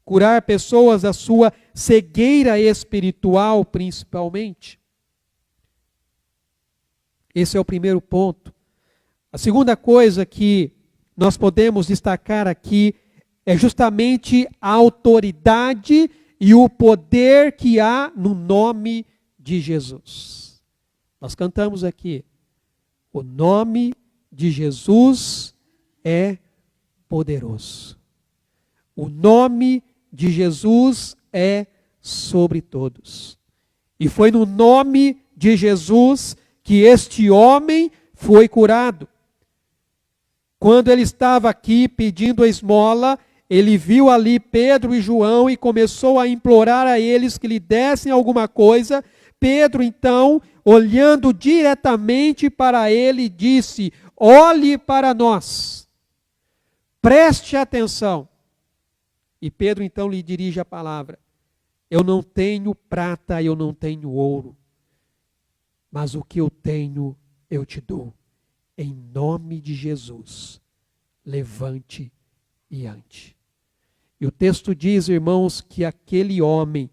Curar pessoas da sua cegueira espiritual, principalmente. Esse é o primeiro ponto. A segunda coisa que nós podemos destacar aqui é justamente a autoridade e o poder que há no nome de Jesus. Nós cantamos aqui: o nome de Jesus é poderoso. O nome de Jesus é sobre todos. E foi no nome de Jesus que este homem foi curado. Quando ele estava aqui pedindo a esmola, ele viu ali Pedro e João e começou a implorar a eles que lhe dessem alguma coisa. Pedro, então, olhando diretamente para ele, disse: olhe para nós, preste atenção. E Pedro, então, lhe dirige a palavra: eu não tenho prata, eu não tenho ouro, mas o que eu tenho, eu te dou. Em nome de Jesus, levante e ande. E o texto diz, irmãos, que aquele homem,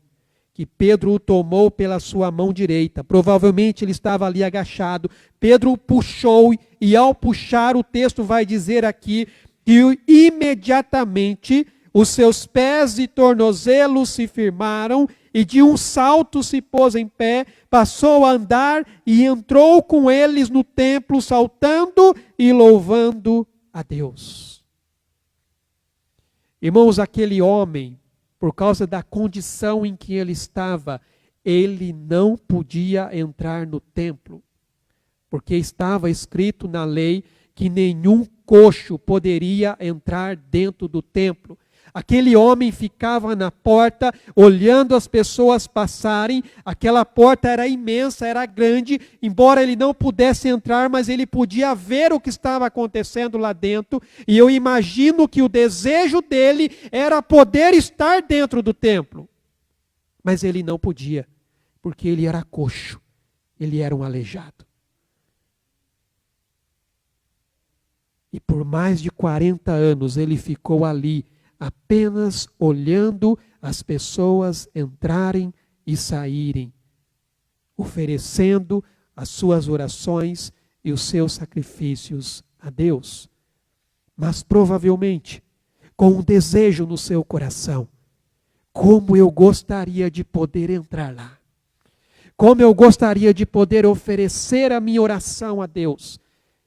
que Pedro o tomou pela sua mão direita, provavelmente ele estava ali agachado, Pedro o puxou, e ao puxar, o texto vai dizer aqui, que imediatamente os seus pés e tornozelos se firmaram, e de um salto se pôs em pé, passou a andar e entrou com eles no templo, saltando e louvando a Deus. Irmãos, aquele homem, por causa da condição em que ele estava, ele não podia entrar no templo, porque estava escrito na lei que nenhum coxo poderia entrar dentro do templo. Aquele homem ficava na porta, olhando as pessoas passarem. Aquela porta era imensa, era grande, embora ele não pudesse entrar, mas ele podia ver o que estava acontecendo lá dentro. E eu imagino que o desejo dele era poder estar dentro do templo. Mas ele não podia, porque ele era coxo, ele era um aleijado. E por mais de 40 anos ele ficou ali, apenas olhando as pessoas entrarem e saírem, oferecendo as suas orações e os seus sacrifícios a Deus. Mas provavelmente, com um desejo no seu coração: como eu gostaria de poder entrar lá. Como eu gostaria de poder oferecer a minha oração a Deus,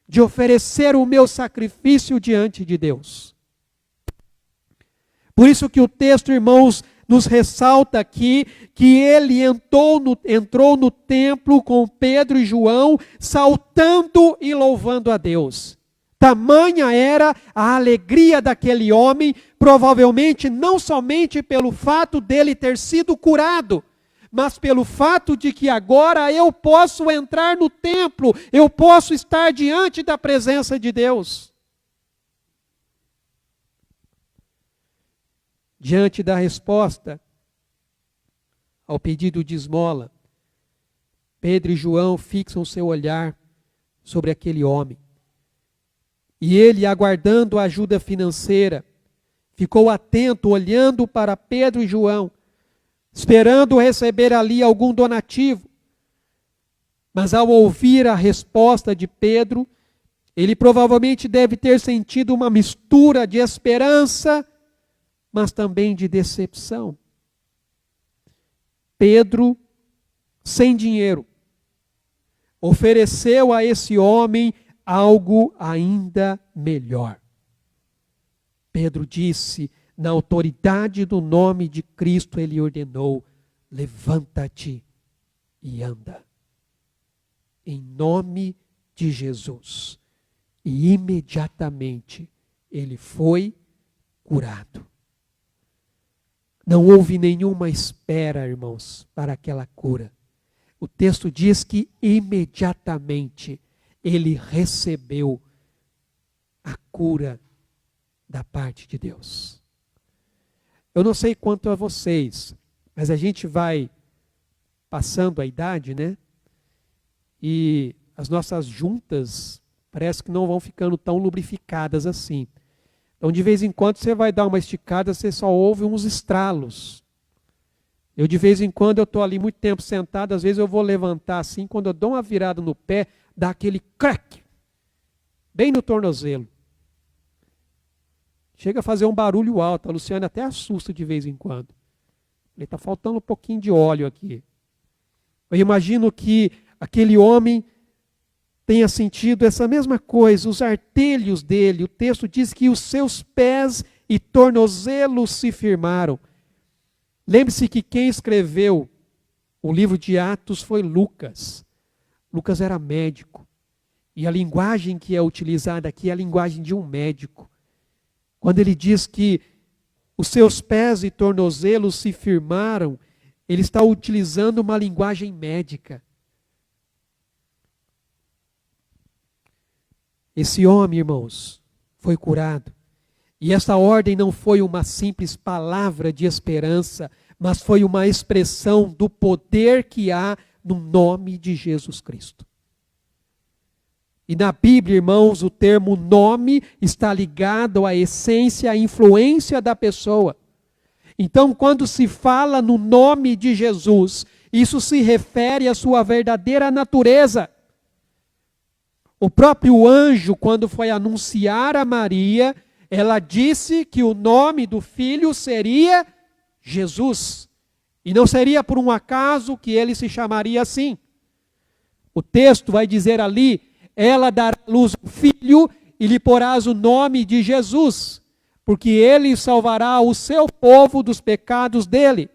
de oferecer o meu sacrifício diante de Deus. Por isso que o texto, irmãos, nos ressalta aqui que ele entrou no templo com Pedro e João, saltando e louvando a Deus. Tamanha era a alegria daquele homem, provavelmente não somente pelo fato dele ter sido curado, mas pelo fato de que agora eu posso entrar no templo, eu posso estar diante da presença de Deus. Diante da resposta ao pedido de esmola, Pedro e João fixam seu olhar sobre aquele homem. E ele, aguardando a ajuda financeira, ficou atento, olhando para Pedro e João, esperando receber ali algum donativo. Mas ao ouvir a resposta de Pedro, ele provavelmente deve ter sentido uma mistura de esperança, mas também de decepção. Pedro, sem dinheiro, ofereceu a esse homem algo ainda melhor. Pedro disse, na autoridade do nome de Cristo, ele ordenou: levanta-te e anda. Em nome de Jesus. E imediatamente ele foi curado. Não houve nenhuma espera, irmãos, para aquela cura. O texto diz que imediatamente ele recebeu a cura da parte de Deus. Eu não sei quanto a vocês, mas a gente vai passando a idade, né? E as nossas juntas parece que não vão ficando tão lubrificadas assim. Então, de vez em quando, você vai dar uma esticada, você só ouve uns estralos. Eu, de vez em quando, eu estou ali muito tempo sentado, às vezes eu vou levantar assim, quando eu dou uma virada no pé, dá aquele crack, bem no tornozelo. Chega a fazer um barulho alto, a Luciana até assusta de vez em quando. Ele está faltando um pouquinho de óleo aqui. Eu imagino que aquele homem tenha sentido essa mesma coisa, os artelhos dele. O texto diz que os seus pés e tornozelos se firmaram. Lembre-se que quem escreveu o livro de Atos foi Lucas. Lucas era médico. E a linguagem que é utilizada aqui é a linguagem de um médico. Quando ele diz que os seus pés e tornozelos se firmaram, ele está utilizando uma linguagem médica. Esse homem, irmãos, foi curado. E essa ordem não foi uma simples palavra de esperança, mas foi uma expressão do poder que há no nome de Jesus Cristo. E na Bíblia, irmãos, o termo nome está ligado à essência, à influência da pessoa. Então, quando se fala no nome de Jesus, isso se refere à sua verdadeira natureza. O próprio anjo, quando foi anunciar a Maria, ela disse que o nome do filho seria Jesus. E não seria por um acaso que ele se chamaria assim. O texto vai dizer ali: ela dará à luz um filho e lhe porás o nome de Jesus, porque ele salvará o seu povo dos pecados dele.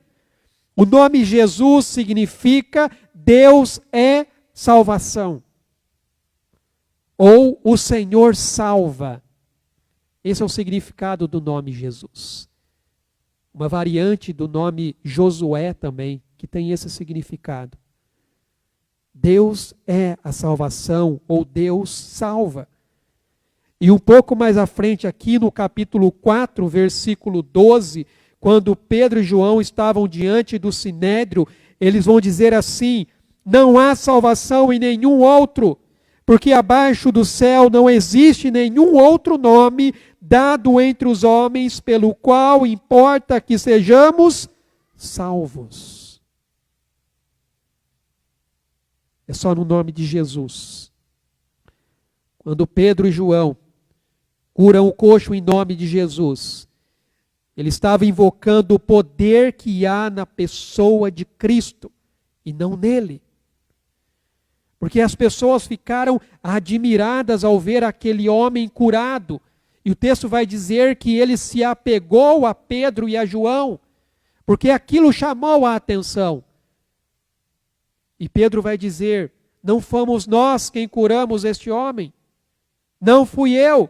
O nome Jesus significa Deus é salvação. Ou o Senhor salva. Esse é o significado do nome Jesus. Uma variante do nome Josué também, que tem esse significado. Deus é a salvação, ou Deus salva. E um pouco mais à frente aqui no capítulo 4, versículo 12, quando Pedro e João estavam diante do sinédrio, eles vão dizer assim: não há salvação em nenhum outro, porque abaixo do céu não existe nenhum outro nome dado entre os homens pelo qual importa que sejamos salvos. É só no nome de Jesus. Quando Pedro e João curam o coxo em nome de Jesus, ele estava invocando o poder que há na pessoa de Cristo e não nele. Porque as pessoas ficaram admiradas ao ver aquele homem curado. E o texto vai dizer que ele se apegou a Pedro e a João, porque aquilo chamou a atenção. E Pedro vai dizer: não fomos nós quem curamos este homem. Não fui eu.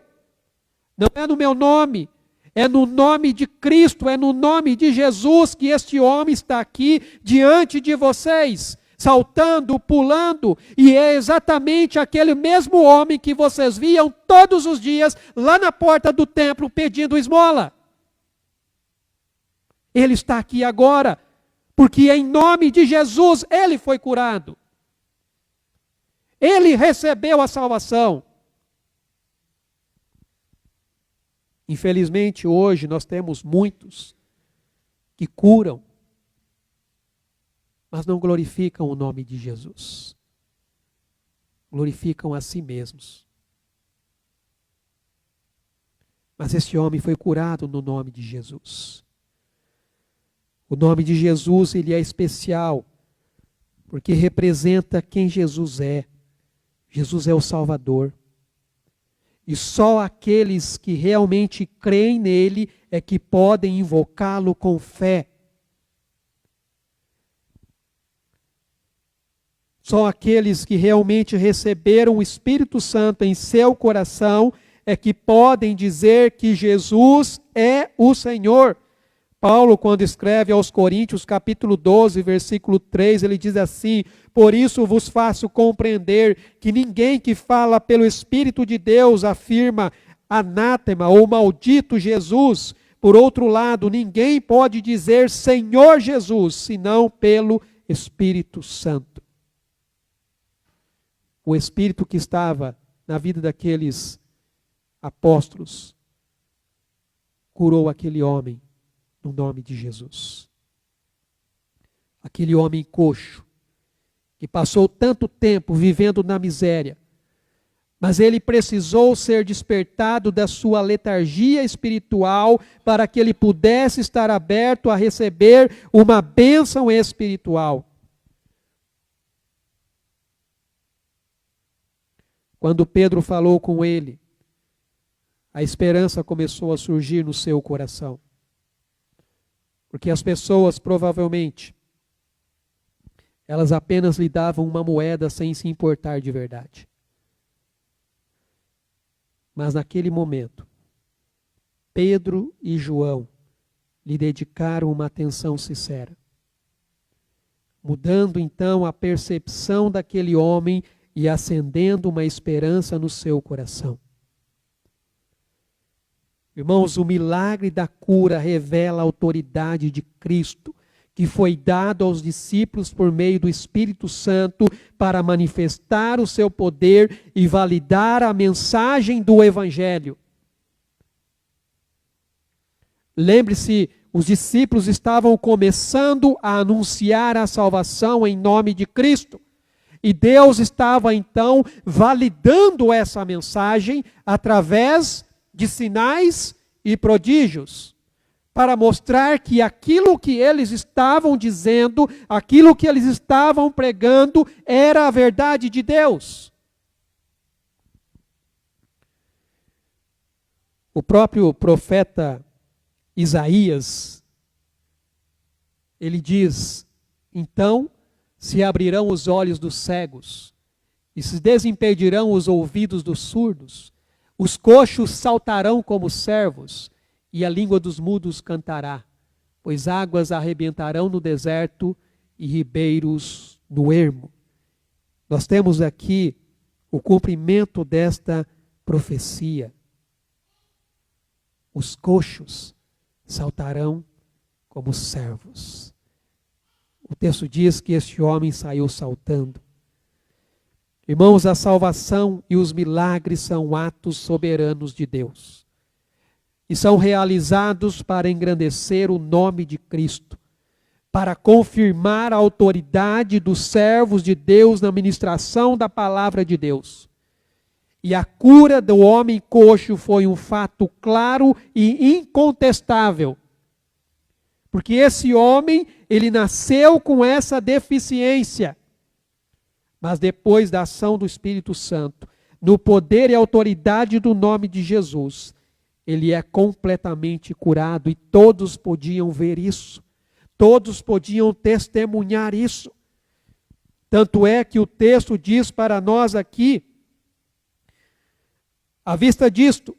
Não é no meu nome. É no nome de Cristo, é no nome de Jesus que este homem está aqui diante de vocês, saltando, pulando, e é exatamente aquele mesmo homem que vocês viam todos os dias lá na porta do templo pedindo esmola. Ele está aqui agora, porque em nome de Jesus ele foi curado. Ele recebeu a salvação. Infelizmente, hoje nós temos muitos que curam, mas não glorificam o nome de Jesus. Glorificam a si mesmos. Mas esse homem foi curado no nome de Jesus. O nome de Jesus, ele é especial, porque representa quem Jesus é. Jesus é o Salvador. E só aqueles que realmente creem nele é que podem invocá-lo com fé. Só aqueles que realmente receberam o Espírito Santo em seu coração é que podem dizer que Jesus é o Senhor. Paulo, quando escreve aos Coríntios, capítulo 12, versículo 3, ele diz assim: por isso vos faço compreender que ninguém que fala pelo Espírito de Deus afirma anátema ou maldito Jesus. Por outro lado, ninguém pode dizer Senhor Jesus, senão pelo Espírito Santo. O Espírito que estava na vida daqueles apóstolos curou aquele homem no nome de Jesus. Aquele homem coxo, que passou tanto tempo vivendo na miséria, mas ele precisou ser despertado da sua letargia espiritual para que ele pudesse estar aberto a receber uma bênção espiritual. Quando Pedro falou com ele, a esperança começou a surgir no seu coração. Porque as pessoas, provavelmente, elas apenas lhe davam uma moeda sem se importar de verdade. Mas naquele momento, Pedro e João lhe dedicaram uma atenção sincera, mudando então a percepção daquele homem e acendendo uma esperança no seu coração. Irmãos, o milagre da cura revela a autoridade de Cristo, que foi dado aos discípulos por meio do Espírito Santo para manifestar o seu poder e validar a mensagem do Evangelho. Lembre-se, os discípulos estavam começando a anunciar a salvação em nome de Cristo. E Deus estava então validando essa mensagem através de sinais e prodígios, para mostrar que aquilo que eles estavam dizendo, aquilo que eles estavam pregando, era a verdade de Deus. O próprio profeta Isaías, ele diz: então se abrirão os olhos dos cegos, e se desimpedirão os ouvidos dos surdos, os coxos saltarão como servos, e a língua dos mudos cantará, pois águas arrebentarão no deserto e ribeiros no ermo. Nós temos aqui o cumprimento desta profecia. Os coxos saltarão como servos. O texto diz que este homem saiu saltando. Irmãos, a salvação e os milagres são atos soberanos de Deus. E são realizados para engrandecer o nome de Cristo, para confirmar a autoridade dos servos de Deus na ministração da palavra de Deus. E a cura do homem coxo foi um fato claro e incontestável. Porque esse homem, ele nasceu com essa deficiência. Mas depois da ação do Espírito Santo, no poder e autoridade do nome de Jesus, ele é completamente curado e todos podiam ver isso. Todos podiam testemunhar isso. Tanto é que o texto diz para nós aqui, à vista disto,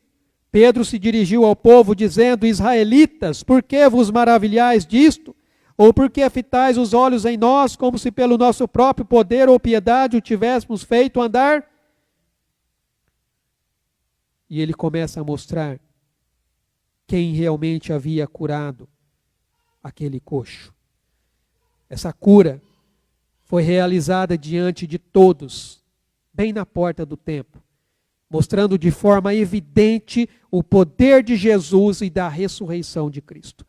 Pedro se dirigiu ao povo dizendo: israelitas, por que vos maravilhais disto? Ou por que fitais os olhos em nós, como se pelo nosso próprio poder ou piedade o tivéssemos feito andar? E ele começa a mostrar quem realmente havia curado aquele coxo. Essa cura foi realizada diante de todos, bem na porta do templo. mostrando de forma evidente o poder de Jesus e da ressurreição de Cristo.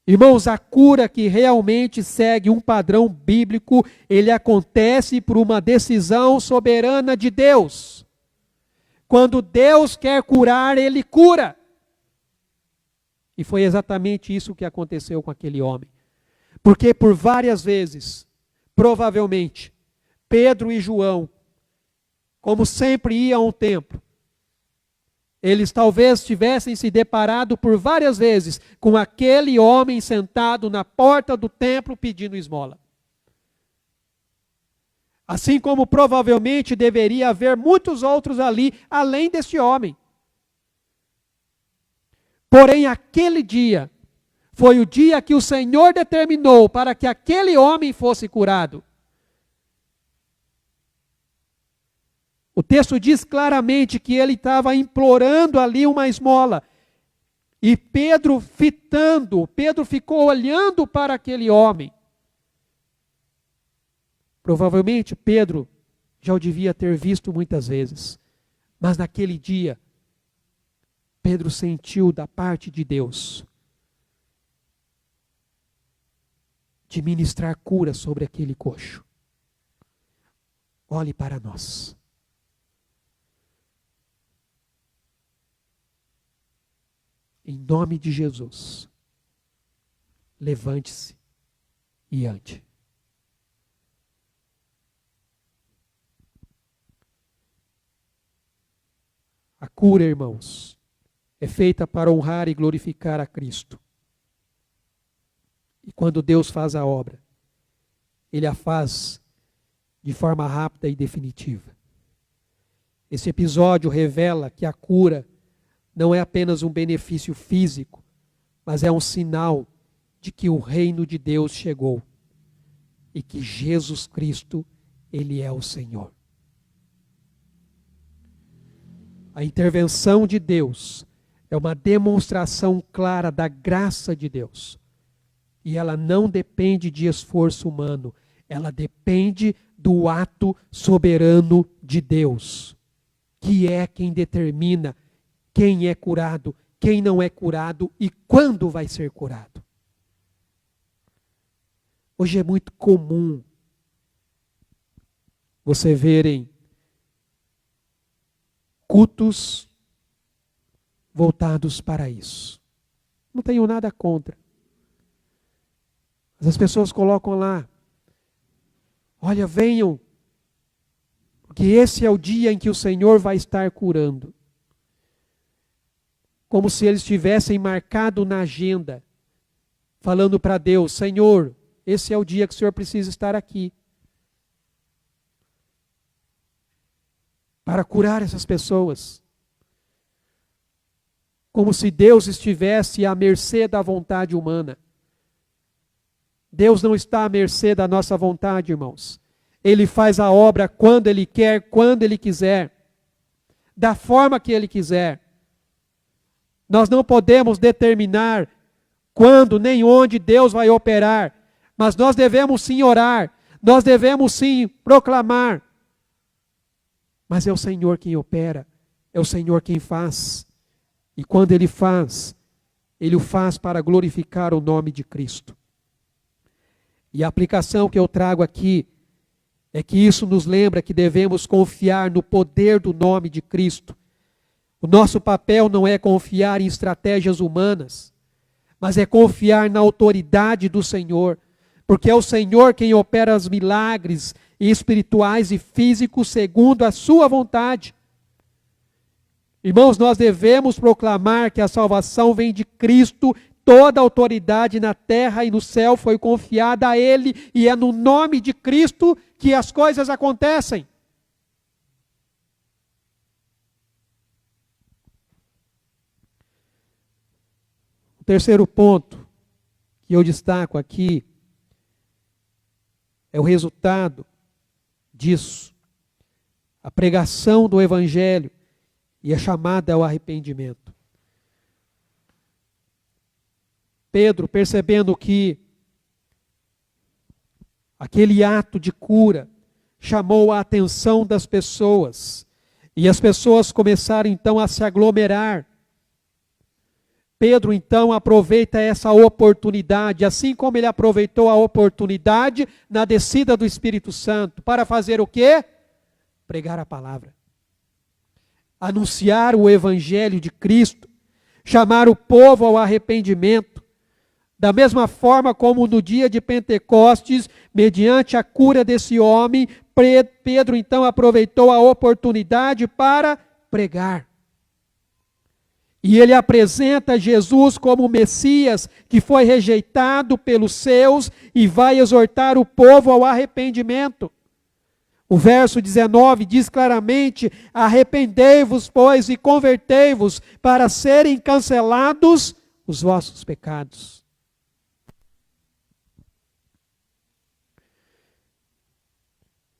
Irmãos, a cura que realmente segue um padrão bíblico, ele acontece por uma decisão soberana de Deus. Quando Deus quer curar, ele cura. E foi exatamente isso que aconteceu com aquele homem. Porque por várias vezes, provavelmente, Pedro e João, como sempre iam ao templo, eles talvez tivessem se deparado por várias vezes com aquele homem sentado na porta do templo pedindo esmola. Assim como provavelmente deveria haver muitos outros ali, além desse homem. Porém, aquele dia foi o dia que o Senhor determinou para que aquele homem fosse curado. O texto diz claramente que ele estava implorando ali uma esmola. E Pedro ficou olhando para aquele homem. Provavelmente Pedro já o devia ter visto muitas vezes. Mas naquele dia, Pedro sentiu da parte de Deus de ministrar cura sobre aquele coxo. Olhe para nós. Em nome de Jesus, levante-se e ande. A cura, irmãos, é feita para honrar e glorificar a Cristo. E quando Deus faz a obra, Ele a faz de forma rápida e definitiva. Esse episódio revela que a cura não é apenas um benefício físico, mas é um sinal de que o reino de Deus chegou e que Jesus Cristo, Ele é o Senhor. A intervenção de Deus é uma demonstração clara da graça de Deus. E ela não depende de esforço humano, ela depende do ato soberano de Deus, que é quem determina quem é curado, quem não é curado e quando vai ser curado. Hoje é muito comum você verem cultos voltados para isso. Não tenho nada contra. Mas as pessoas colocam lá, olha, venham, porque esse é o dia em que o Senhor vai estar curando. Como se eles tivessem marcado na agenda, falando para Deus, Senhor, esse é o dia que o Senhor precisa estar aqui. Para curar essas pessoas. Como se Deus estivesse à mercê da vontade humana. Deus não está à mercê da nossa vontade, irmãos. Ele faz a obra quando Ele quer, quando Ele quiser. Da forma que Ele quiser. Nós não podemos determinar quando nem onde Deus vai operar. Mas nós devemos sim orar. Nós devemos sim proclamar. Mas é o Senhor quem opera. É o Senhor quem faz. E quando Ele faz, Ele o faz para glorificar o nome de Cristo. E a aplicação que eu trago aqui é que isso nos lembra que devemos confiar no poder do nome de Cristo. O nosso papel não é confiar em estratégias humanas, mas é confiar na autoridade do Senhor, porque é o Senhor quem opera os milagres espirituais e físicos segundo a sua vontade. Irmãos, nós devemos proclamar que a salvação vem de Cristo. Toda a autoridade na terra e no céu foi confiada a Ele, e é no nome de Cristo que as coisas acontecem. O terceiro ponto que eu destaco aqui é o resultado disso. A pregação do Evangelho e a chamada ao arrependimento. Pedro, percebendo que aquele ato de cura chamou a atenção das pessoas E as pessoas começaram então a se aglomerar. Pedro então aproveita essa oportunidade, assim como ele aproveitou a oportunidade na descida do Espírito Santo, para fazer o quê? Pregar a palavra. Anunciar o Evangelho de Cristo, chamar o povo ao arrependimento. Da mesma forma como no dia de Pentecostes, mediante a cura desse homem, Pedro então aproveitou a oportunidade para pregar. E ele apresenta Jesus como o Messias que foi rejeitado pelos seus e vai exortar o povo ao arrependimento. O verso 19 diz claramente: arrependei-vos, pois, e convertei-vos, para serem cancelados os vossos pecados.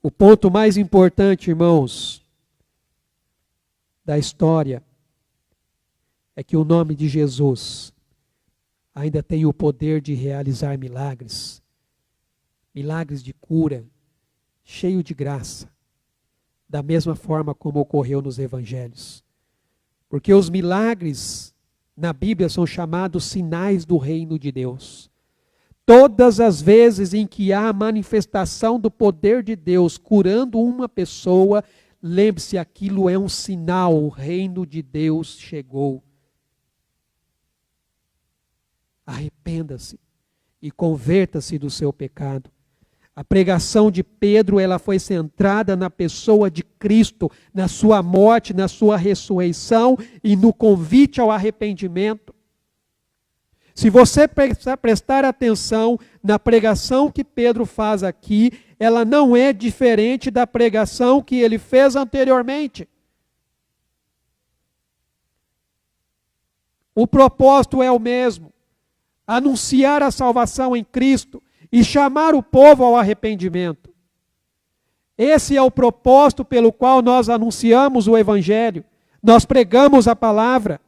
O ponto mais importante, irmãos, da história é que o nome de Jesus ainda tem o poder de realizar milagres, milagres de cura, cheio de graça, da mesma forma como ocorreu nos evangelhos. Porque os milagres na Bíblia são chamados sinais do reino de Deus. Todas as vezes em que há manifestação do poder de Deus curando uma pessoa, lembre-se, aquilo é um sinal, o reino de Deus chegou. Arrependa-se e converta-se do seu pecado. A pregação de Pedro, ela foi centrada na pessoa de Cristo, na sua morte, na sua ressurreição e no convite ao arrependimento. Se você prestar atenção na pregação que Pedro faz aqui, ela não é diferente da pregação que ele fez anteriormente. O propósito é o mesmo: anunciar a salvação em Cristo e chamar o povo ao arrependimento. Esse é o propósito pelo qual nós anunciamos o Evangelho. Nós pregamos a palavra.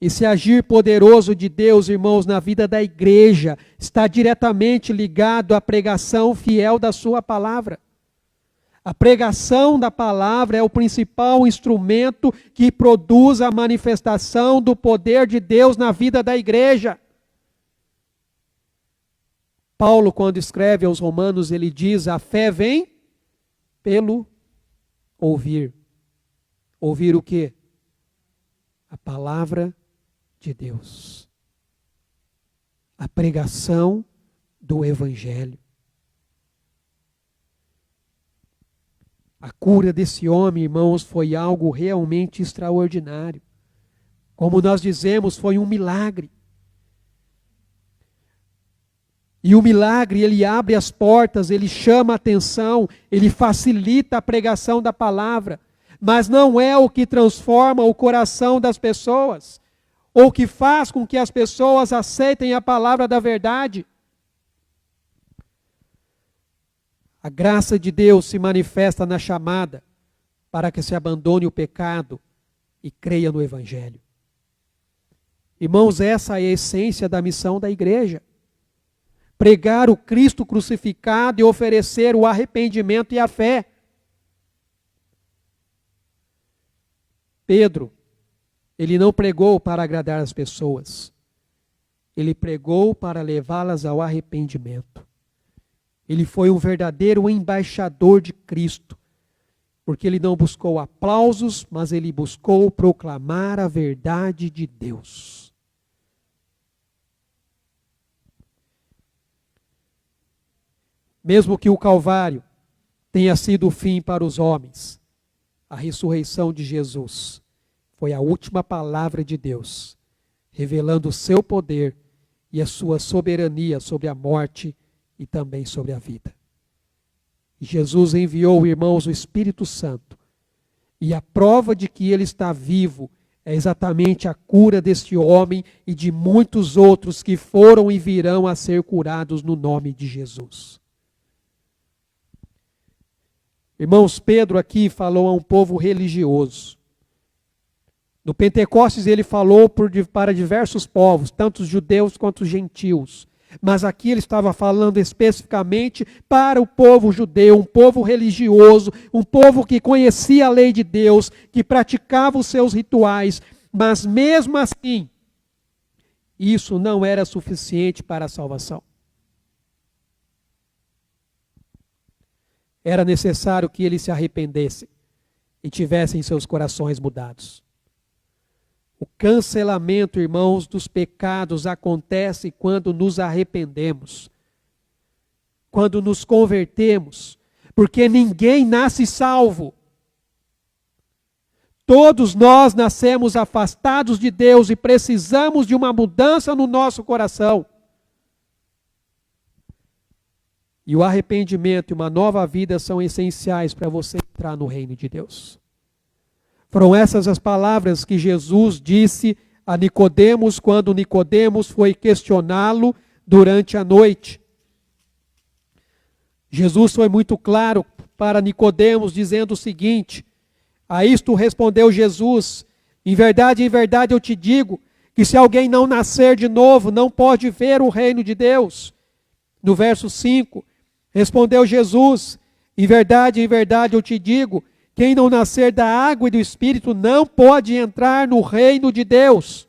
Esse agir poderoso de Deus, irmãos, na vida da igreja, está diretamente ligado à pregação fiel da sua palavra. A pregação da palavra é o principal instrumento que produz a manifestação do poder de Deus na vida da igreja. Paulo, quando escreve aos Romanos, ele diz: a fé vem pelo ouvir. Ouvir o quê? A palavra de Deus. A pregação do Evangelho. A cura desse homem, irmãos, foi algo realmente extraordinário. Como nós dizemos, foi um milagre. E o milagre, ele abre as portas, ele chama a atenção, ele facilita a pregação da palavra. Mas não é o que transforma o coração das pessoas, ou que faz com que as pessoas aceitem a palavra da verdade. A graça de Deus se manifesta na chamada para que se abandone o pecado e creia no Evangelho. Irmãos, essa é a essência da missão da igreja. Pregar o Cristo crucificado e oferecer o arrependimento e a fé. Pedro, ele não pregou para agradar as pessoas. Ele pregou para levá-las ao arrependimento. Ele foi um verdadeiro embaixador de Cristo, porque ele não buscou aplausos, mas ele buscou proclamar a verdade de Deus. Mesmo que o Calvário tenha sido o fim para os homens, a ressurreição de Jesus foi a última palavra de Deus, revelando o seu poder e a sua soberania sobre a morte e também sobre a vida. E Jesus enviou, irmãos, o Espírito Santo. E a prova de que ele está vivo é exatamente a cura deste homem e de muitos outros que foram e virão a ser curados no nome de Jesus. Irmãos, Pedro aqui falou a um povo religioso. No Pentecostes ele falou para diversos povos, tanto os judeus quanto os gentios. Mas aqui ele estava falando especificamente para o povo judeu, um povo religioso, um povo que conhecia a lei de Deus, que praticava os seus rituais, mas mesmo assim, isso não era suficiente para a salvação. Era necessário que eles se arrependessem e tivessem seus corações mudados. O cancelamento, irmãos, dos pecados acontece quando nos arrependemos, quando nos convertemos, porque ninguém nasce salvo. Todos nós nascemos afastados de Deus e precisamos de uma mudança no nosso coração. E o arrependimento e uma nova vida são essenciais para você entrar no reino de Deus. Foram essas as palavras que Jesus disse a Nicodemos quando Nicodemos foi questioná-lo durante a noite. Jesus foi muito claro para Nicodemos, dizendo o seguinte: a isto respondeu Jesus: em verdade eu te digo, que se alguém não nascer de novo, não pode ver o reino de Deus. No verso 5, respondeu Jesus: em verdade eu te digo, quem não nascer da água e do Espírito não pode entrar no reino de Deus.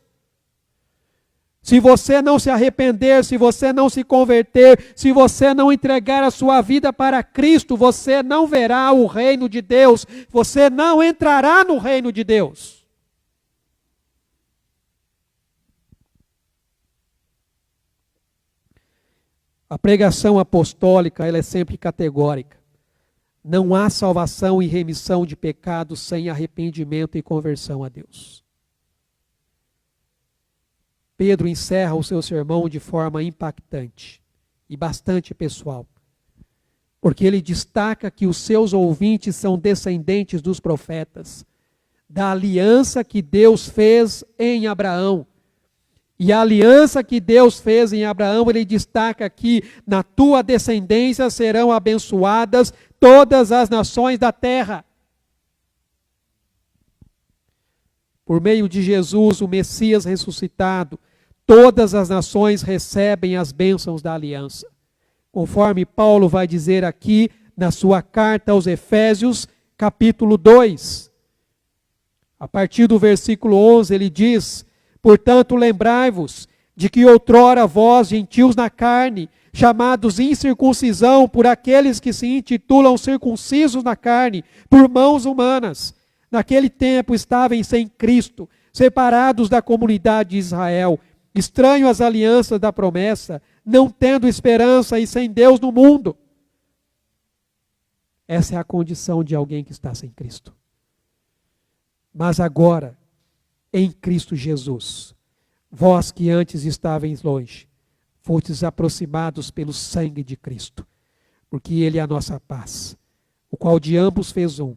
Se você não se arrepender, se você não se converter, se você não entregar a sua vida para Cristo, você não verá o reino de Deus, você não entrará no reino de Deus. A pregação apostólica, ela é sempre categórica. Não há salvação e remissão de pecados sem arrependimento e conversão a Deus. Pedro encerra o seu sermão de forma impactante e bastante pessoal, porque ele destaca que os seus ouvintes são descendentes dos profetas, da aliança que Deus fez em Abraão. E a aliança que Deus fez em Abraão, ele destaca que na tua descendência serão abençoadas todas as nações da terra. Por meio de Jesus, o Messias ressuscitado, todas as nações recebem as bênçãos da aliança. Conforme Paulo vai dizer aqui na sua carta aos Efésios, capítulo 2. A partir do versículo 11, ele diz: portanto, lembrai-vos de que outrora vós, gentios na carne, chamados incircuncisão por aqueles que se intitulam circuncisos na carne, por mãos humanas, naquele tempo estavam sem Cristo, separados da comunidade de Israel, estranhos às alianças da promessa, não tendo esperança e sem Deus no mundo. Essa é a condição de alguém que está sem Cristo. Mas agora, em Cristo Jesus, vós que antes estavais longe, fostes aproximados pelo sangue de Cristo, porque Ele é a nossa paz, o qual de ambos fez um,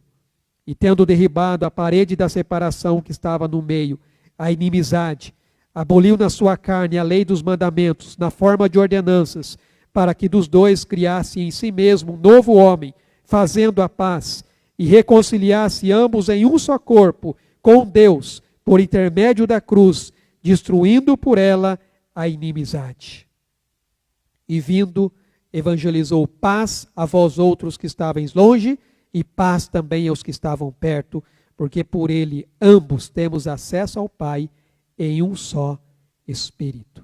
e tendo derribado a parede da separação que estava no meio, a inimizade, aboliu na sua carne a lei dos mandamentos, na forma de ordenanças, para que dos dois criasse em si mesmo um novo homem, fazendo a paz, e reconciliasse ambos em um só corpo, com Deus, por intermédio da cruz, destruindo por ela a inimizade. E vindo, evangelizou paz a vós outros que estavais longe, e paz também aos que estavam perto, porque por ele ambos temos acesso ao Pai em um só Espírito.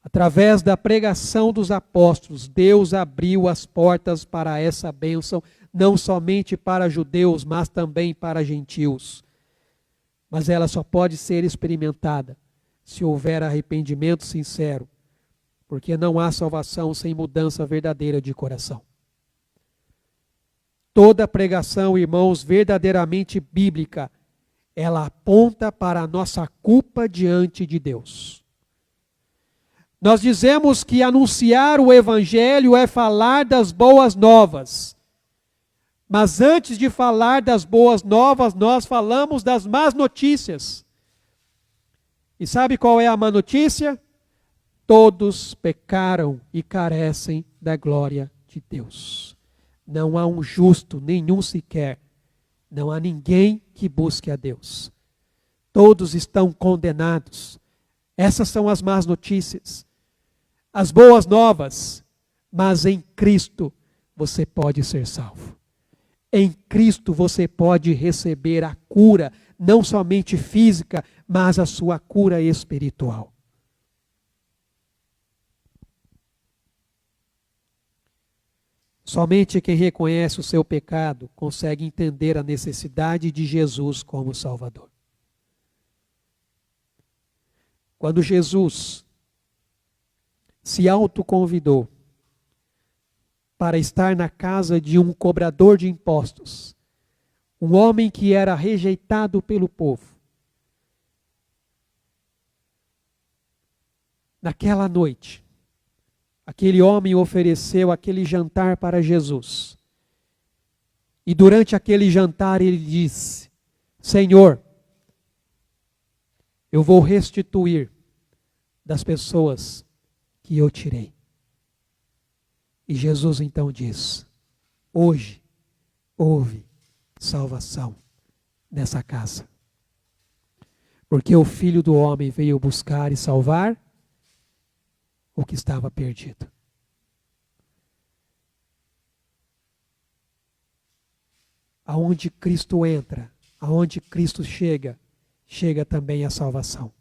Através da pregação dos apóstolos, Deus abriu as portas para essa bênção, não somente para judeus, mas também para gentios. Mas ela só pode ser experimentada se houver arrependimento sincero, porque não há salvação sem mudança verdadeira de coração. Toda pregação, irmãos, verdadeiramente bíblica, ela aponta para a nossa culpa diante de Deus. Nós dizemos que anunciar o Evangelho é falar das boas novas. Mas antes de falar das boas novas, nós falamos das más notícias. E sabe qual é a má notícia? Todos pecaram e carecem da glória de Deus. Não há um justo, nenhum sequer. Não há ninguém que busque a Deus. Todos estão condenados. Essas são as más notícias. as boas novas, mas em Cristo você pode ser salvo. Em Cristo você pode receber a cura, não somente física, mas a sua cura espiritual. Somente quem reconhece o seu pecado consegue entender a necessidade de Jesus como Salvador. Quando Jesus se autoconvidou para estar na casa de um cobrador de impostos, um homem que era rejeitado pelo povo, naquela noite, aquele homem ofereceu aquele jantar para Jesus. E durante aquele jantar ele disse: Senhor, eu vou restituir das pessoas que eu tirei. E Jesus então diz: hoje houve salvação nessa casa. Porque o Filho do Homem veio buscar e salvar o que estava perdido. Aonde Cristo entra, aonde Cristo chega, chega também a salvação.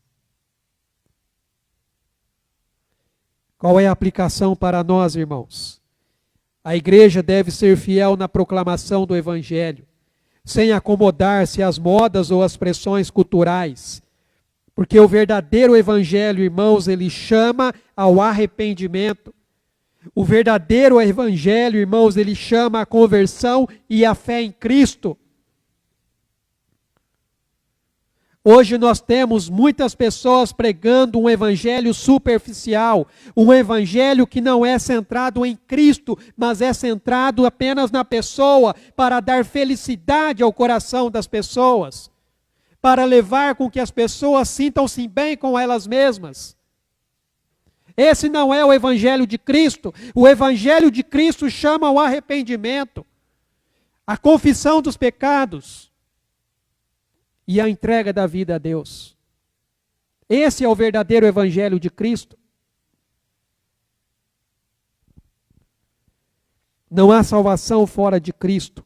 Qual é a aplicação para nós, irmãos? A igreja deve ser fiel na proclamação do Evangelho, sem acomodar-se às modas ou às pressões culturais. Porque o verdadeiro Evangelho, irmãos, ele chama ao arrependimento. O verdadeiro Evangelho, irmãos, ele chama a conversão e a fé em Cristo. Hoje nós temos muitas pessoas pregando um evangelho superficial, um evangelho que não é centrado em Cristo, mas é centrado apenas na pessoa, para dar felicidade ao coração das pessoas, para levar com que as pessoas sintam-se bem com elas mesmas. Esse não é o evangelho de Cristo. O evangelho de Cristo chama ao arrependimento, a confissão dos pecados e a entrega da vida a Deus. Esse é o verdadeiro evangelho de Cristo. Não há salvação fora de Cristo.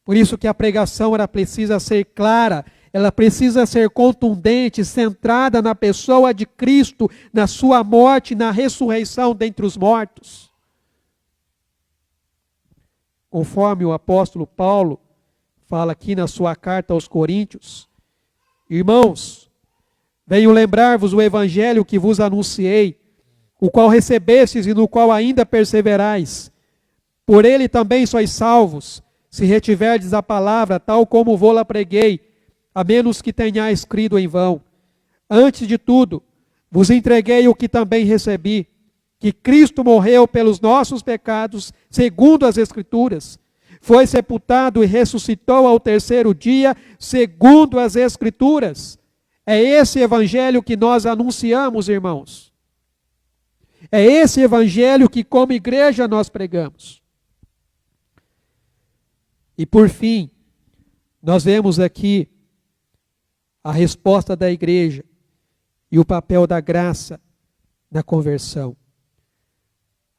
Por isso que a pregação ela precisa ser clara, ela precisa ser contundente, centrada na pessoa de Cristo, na sua morte, na ressurreição dentre os mortos. Conforme o apóstolo Paulo fala aqui na sua carta aos Coríntios: irmãos, venho lembrar-vos o evangelho que vos anunciei, o qual recebestes e no qual ainda perseverais. Por ele também sois salvos, se retiverdes a palavra tal como vô-la preguei, a menos que tenhais crido em vão. Antes de tudo, vos entreguei o que também recebi, que Cristo morreu pelos nossos pecados, segundo as Escrituras. Foi sepultado e ressuscitou ao terceiro dia, segundo as Escrituras. É esse evangelho que nós anunciamos, irmãos. É esse evangelho que, como igreja, nós pregamos. E por fim, nós vemos aqui a resposta da igreja e o papel da graça na conversão.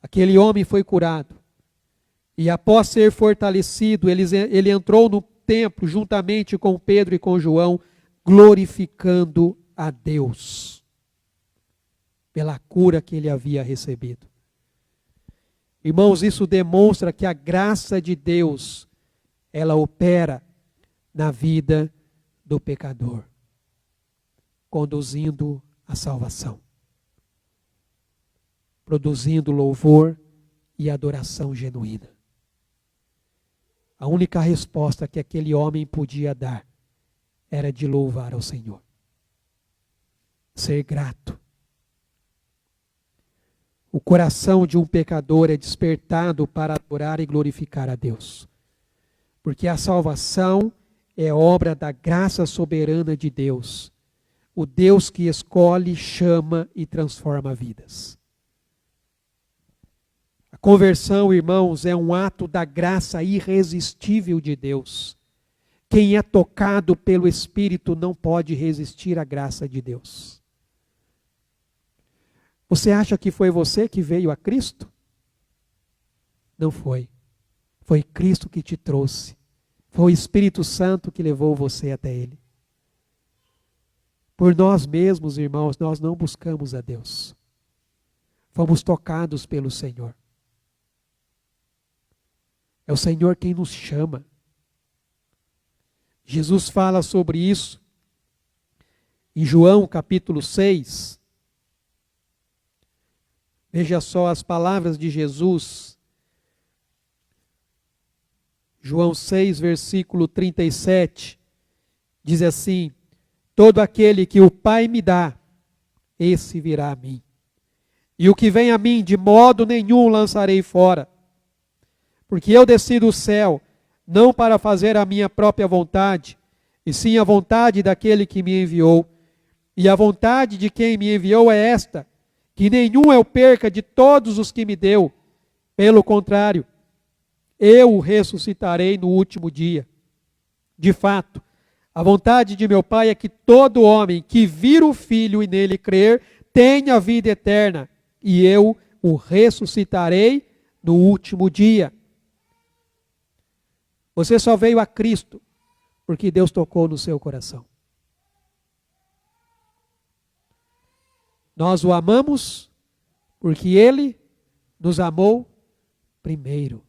Aquele homem foi curado. E após ser fortalecido, ele entrou no templo juntamente com Pedro e com João, glorificando a Deus pela cura que ele havia recebido. Irmãos, isso demonstra que a graça de Deus, ela opera na vida do pecador, conduzindo à salvação, produzindo louvor e adoração genuína. A única resposta que aquele homem podia dar era de louvar ao Senhor, ser grato. O coração de um pecador é despertado para adorar e glorificar a Deus, porque a salvação é obra da graça soberana de Deus, o Deus que escolhe, chama e transforma vidas. A conversão, irmãos, é um ato da graça irresistível de Deus. Quem é tocado pelo Espírito não pode resistir à graça de Deus. Você acha que foi você que veio a Cristo? Não foi. Foi Cristo que te trouxe. Foi o Espírito Santo que levou você até Ele. Por nós mesmos, irmãos, nós não buscamos a Deus. Fomos tocados pelo Senhor. É o Senhor quem nos chama. Jesus fala sobre isso em João capítulo 6. Veja só as palavras de Jesus. João 6, versículo 37, diz assim: todo aquele que o Pai me dá, esse virá a mim. E o que vem a mim, de modo nenhum lançarei fora. Porque eu desci do céu, não para fazer a minha própria vontade, e sim a vontade daquele que me enviou. E a vontade de quem me enviou é esta, que nenhum eu perca de todos os que me deu. Pelo contrário, eu o ressuscitarei no último dia. De fato, a vontade de meu Pai é que todo homem que vir o Filho e nele crer, tenha vida eterna, e eu o ressuscitarei no último dia. Você só veio a Cristo porque Deus tocou no seu coração. Nós o amamos porque Ele nos amou primeiro.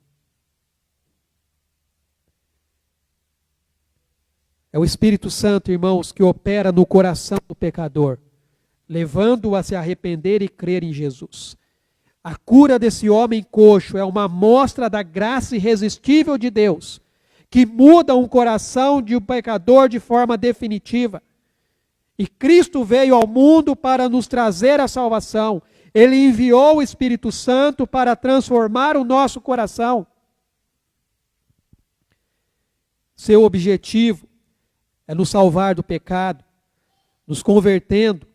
É o Espírito Santo, irmãos, que opera no coração do pecador, levando-o a se arrepender e crer em Jesus. A cura desse homem coxo é uma amostra da graça irresistível de Deus, que muda um coração de um pecador de forma definitiva. E Cristo veio ao mundo para nos trazer a salvação. Ele enviou o Espírito Santo para transformar o nosso coração. Seu objetivo é nos salvar do pecado, nos convertendo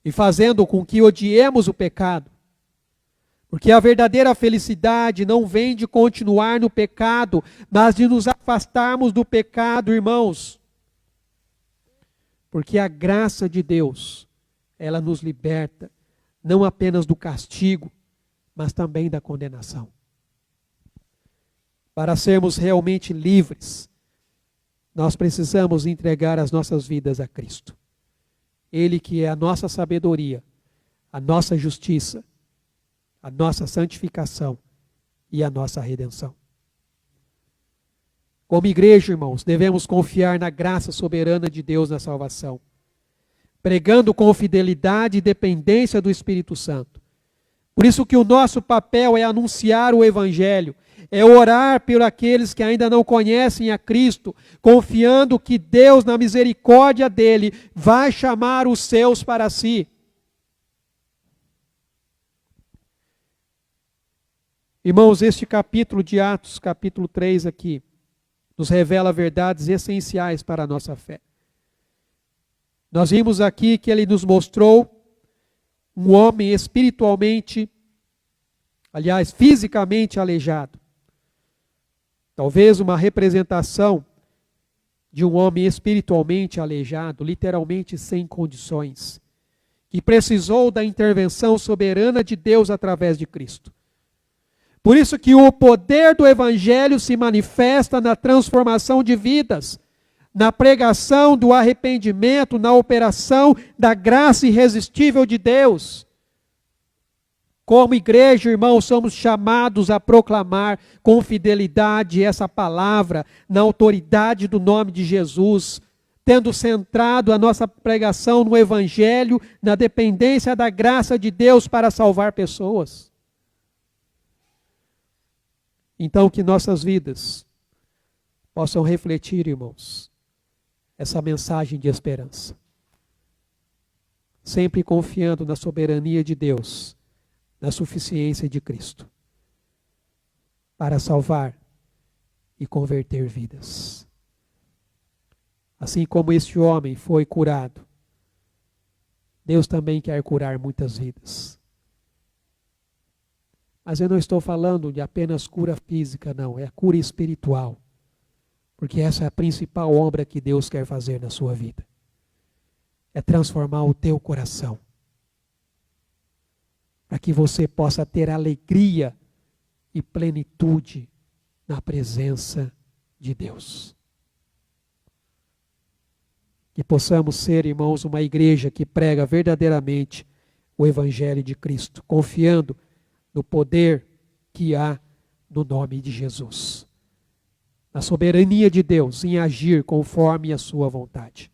e fazendo com que odiemos o pecado. Porque a verdadeira felicidade não vem de continuar no pecado, mas de nos afastarmos do pecado, irmãos. Porque a graça de Deus, ela nos liberta, não apenas do castigo, mas também da condenação. Para sermos realmente livres, nós precisamos entregar as nossas vidas a Cristo. Ele que é a nossa sabedoria, a nossa justiça, a nossa santificação e a nossa redenção. Como igreja, irmãos, devemos confiar na graça soberana de Deus na salvação, pregando com fidelidade e dependência do Espírito Santo. Por isso que o nosso papel é anunciar o Evangelho, é orar por aqueles que ainda não conhecem a Cristo, confiando que Deus, na misericórdia dele, vai chamar os seus para si. Irmãos, este capítulo de Atos, capítulo 3 aqui, nos revela verdades essenciais para a nossa fé. Nós vimos aqui que ele nos mostrou um homem espiritualmente, aliás, fisicamente aleijado. Talvez uma representação de um homem espiritualmente aleijado, literalmente sem condições, que precisou da intervenção soberana de Deus através de Cristo. Por isso que o poder do Evangelho se manifesta na transformação de vidas, na pregação do arrependimento, na operação da graça irresistível de Deus. Como igreja, irmãos, somos chamados a proclamar com fidelidade essa palavra, na autoridade do nome de Jesus, tendo centrado a nossa pregação no Evangelho, na dependência da graça de Deus para salvar pessoas. Então, que nossas vidas possam refletir, irmãos, essa mensagem de esperança. Sempre confiando na soberania de Deus, na suficiência de Cristo, para salvar e converter vidas. Assim como este homem foi curado, Deus também quer curar muitas vidas. Mas eu não estou falando de apenas cura física, não, é a cura espiritual. Porque essa é a principal obra que Deus quer fazer na sua vida. É transformar o teu coração. para que você possa ter alegria e plenitude na presença de Deus. Que possamos ser, irmãos, uma igreja que prega verdadeiramente o Evangelho de Cristo, confiando no poder que há no nome de Jesus, na soberania de Deus em agir conforme a sua vontade.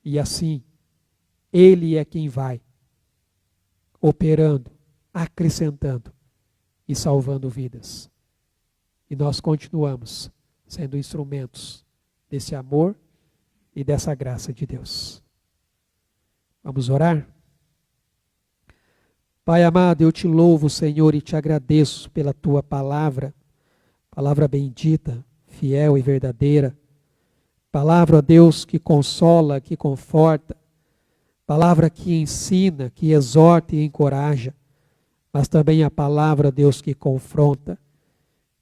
E assim, Ele é quem vai operando, acrescentando e salvando vidas. E nós continuamos sendo instrumentos desse amor e dessa graça de Deus. Vamos orar? Pai amado, eu te louvo, Senhor, e te agradeço pela tua palavra, palavra bendita, fiel e verdadeira, palavra, ó Deus, que consola, que conforta, palavra que ensina, que exorta e encoraja, mas também a palavra, Deus, que confronta,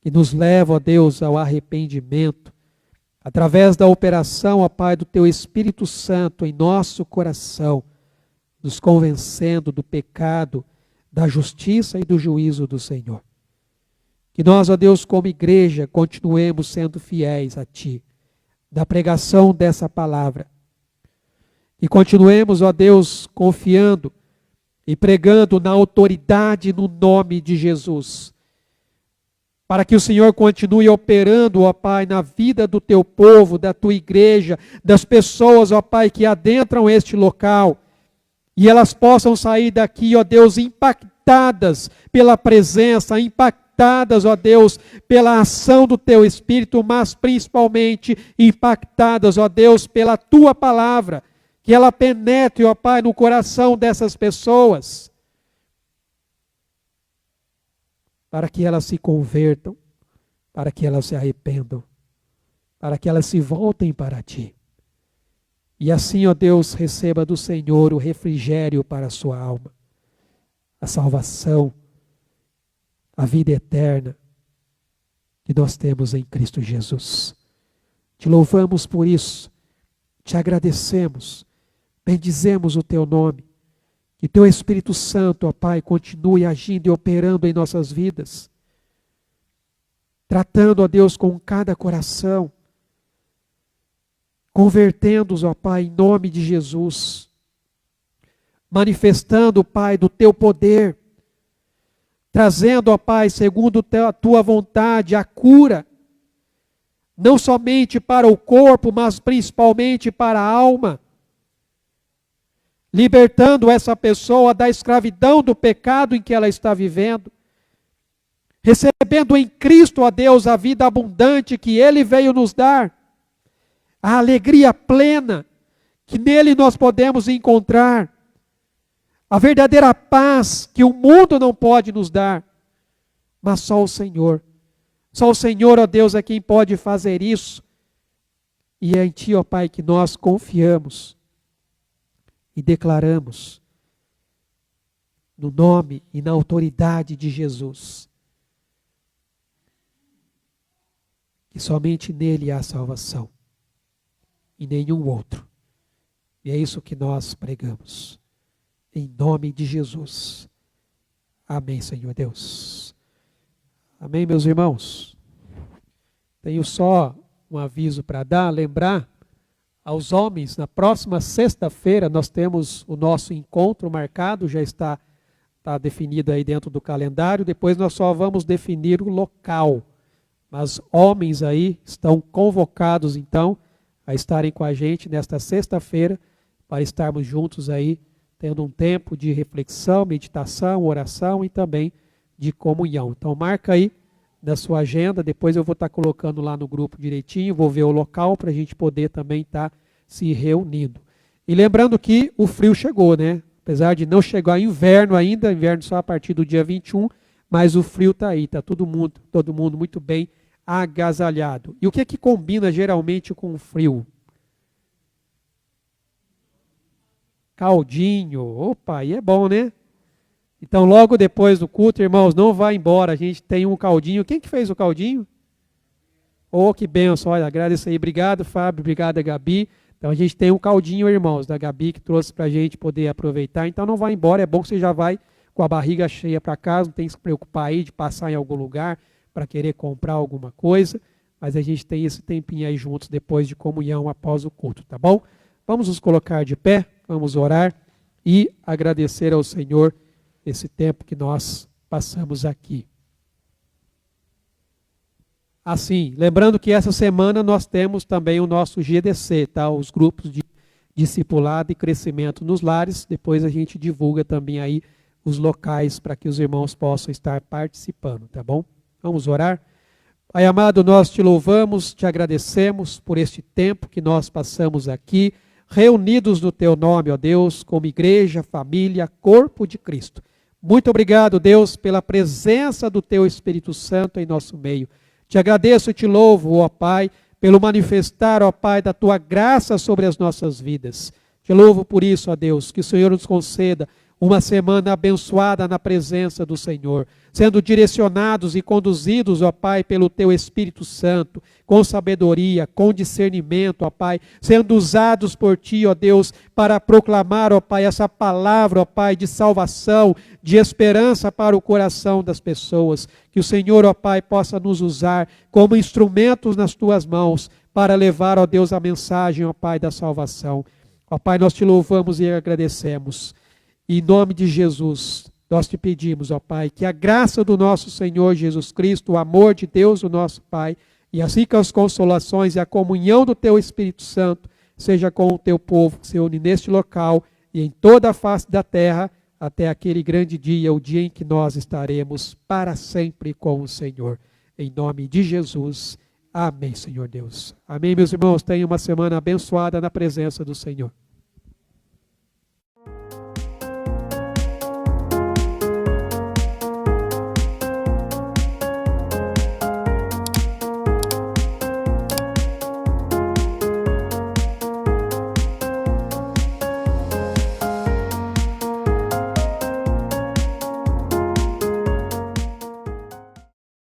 que nos leva, ó Deus, ao arrependimento, através da operação, ó Pai, do Teu Espírito Santo em nosso coração, nos convencendo do pecado, da justiça e do juízo do Senhor. Que nós, ó Deus, como igreja, continuemos sendo fiéis a Ti, da pregação dessa palavra. E continuemos, ó Deus, confiando e pregando na autoridade no nome de Jesus. Para que o Senhor continue operando, ó Pai, na vida do Teu povo, da Tua igreja, das pessoas, ó Pai, que adentram este local. E elas possam sair daqui, ó Deus, impactadas pela presença, impactadas, ó Deus, pela ação do Teu Espírito, mas principalmente impactadas, ó Deus, pela Tua palavra. Que ela penetre, ó Pai, no coração dessas pessoas. Para que elas se convertam, para que elas se arrependam, para que elas se voltem para Ti. E assim, ó Deus, receba do Senhor o refrigério para a sua alma, a salvação, a vida eterna que nós temos em Cristo Jesus. Te louvamos por isso, te agradecemos, bendizemos o Teu nome. Que Teu Espírito Santo, ó Pai, continue agindo e operando em nossas vidas, tratando, ó Deus, com cada coração, convertendo-os, ó Pai, em nome de Jesus, manifestando, Pai, do Teu poder, trazendo, ó Pai, segundo a Tua vontade, a cura, não somente para o corpo, mas principalmente para a alma, libertando essa pessoa da escravidão do pecado em que ela está vivendo, recebendo em Cristo, ó Deus, a vida abundante que Ele veio nos dar, a alegria plena que nele nós podemos encontrar, a verdadeira paz que o mundo não pode nos dar, mas só o Senhor, ó Deus, é quem pode fazer isso, e é em Ti, ó Pai, que nós confiamos e declaramos, no nome e na autoridade de Jesus, que somente nele há salvação, e nenhum outro. E é isso que nós pregamos, em nome de Jesus. Amém, Senhor Deus. Amém, meus irmãos. Tenho só um aviso para dar, lembrar aos homens, na próxima sexta-feira nós temos o nosso encontro marcado, já está definido aí dentro do calendário, depois nós só vamos definir o local, mas homens aí estão convocados então a estarem com a gente nesta sexta-feira, para estarmos juntos aí, tendo um tempo de reflexão, meditação, oração e também de comunhão. Então marca aí na sua agenda, depois eu vou estar colocando lá no grupo direitinho, vou ver o local para a gente poder também estar se reunindo. E lembrando que o frio chegou, né? Apesar de não chegar inverno ainda, inverno só a partir do dia 21, mas o frio está aí, está todo mundo muito bem agasalhado. E o que é que combina geralmente com o frio? Caldinho. Opa, aí é bom, né? Então logo depois do culto, irmãos, não vá embora, a gente tem um caldinho. Quem que fez o caldinho? Oh, que benção, olha, agradeço aí. Obrigado, Fábio, obrigado, Gabi. Então a gente tem um caldinho, irmãos, da Gabi, que trouxe para a gente poder aproveitar. Então não vai embora, é bom que você já vai com a barriga cheia para casa, não tem que se preocupar aí de passar em algum lugar para querer comprar alguma coisa, mas a gente tem esse tempinho aí juntos depois de comunhão após o culto, tá bom? Vamos nos colocar de pé, vamos orar e agradecer ao Senhor esse tempo que nós passamos aqui. Assim, lembrando que essa semana nós temos também o nosso GDC, tá? Os grupos de discipulado e crescimento nos lares, depois a gente divulga também aí os locais para que os irmãos possam estar participando, tá bom? Vamos orar? Pai amado, nós te louvamos, te agradecemos por este tempo que nós passamos aqui, reunidos no teu nome, ó Deus, como igreja, família, corpo de Cristo. Muito obrigado, Deus, pela presença do teu Espírito Santo em nosso meio. Te agradeço e te louvo, ó Pai, pelo manifestar, ó Pai, da tua graça sobre as nossas vidas. Te louvo por isso, ó Deus, que o Senhor nos conceda uma semana abençoada na presença do Senhor, sendo direcionados e conduzidos, ó Pai, pelo Teu Espírito Santo, com sabedoria, com discernimento, ó Pai, sendo usados por Ti, ó Deus, para proclamar, ó Pai, essa palavra, ó Pai, de salvação, de esperança para o coração das pessoas. Que o Senhor, ó Pai, possa nos usar como instrumentos nas Tuas mãos, para levar, ó Deus, a mensagem, ó Pai, da salvação. Ó Pai, nós Te louvamos e agradecemos. Em nome de Jesus, nós te pedimos, ó Pai, que a graça do nosso Senhor Jesus Cristo, o amor de Deus, o nosso Pai, e as ricas consolações e a comunhão do Teu Espírito Santo, seja com o Teu povo que se une neste local e em toda a face da terra, até aquele grande dia, o dia em que nós estaremos para sempre com o Senhor. Em nome de Jesus, amém, Senhor Deus. Amém, meus irmãos, tenham uma semana abençoada na presença do Senhor.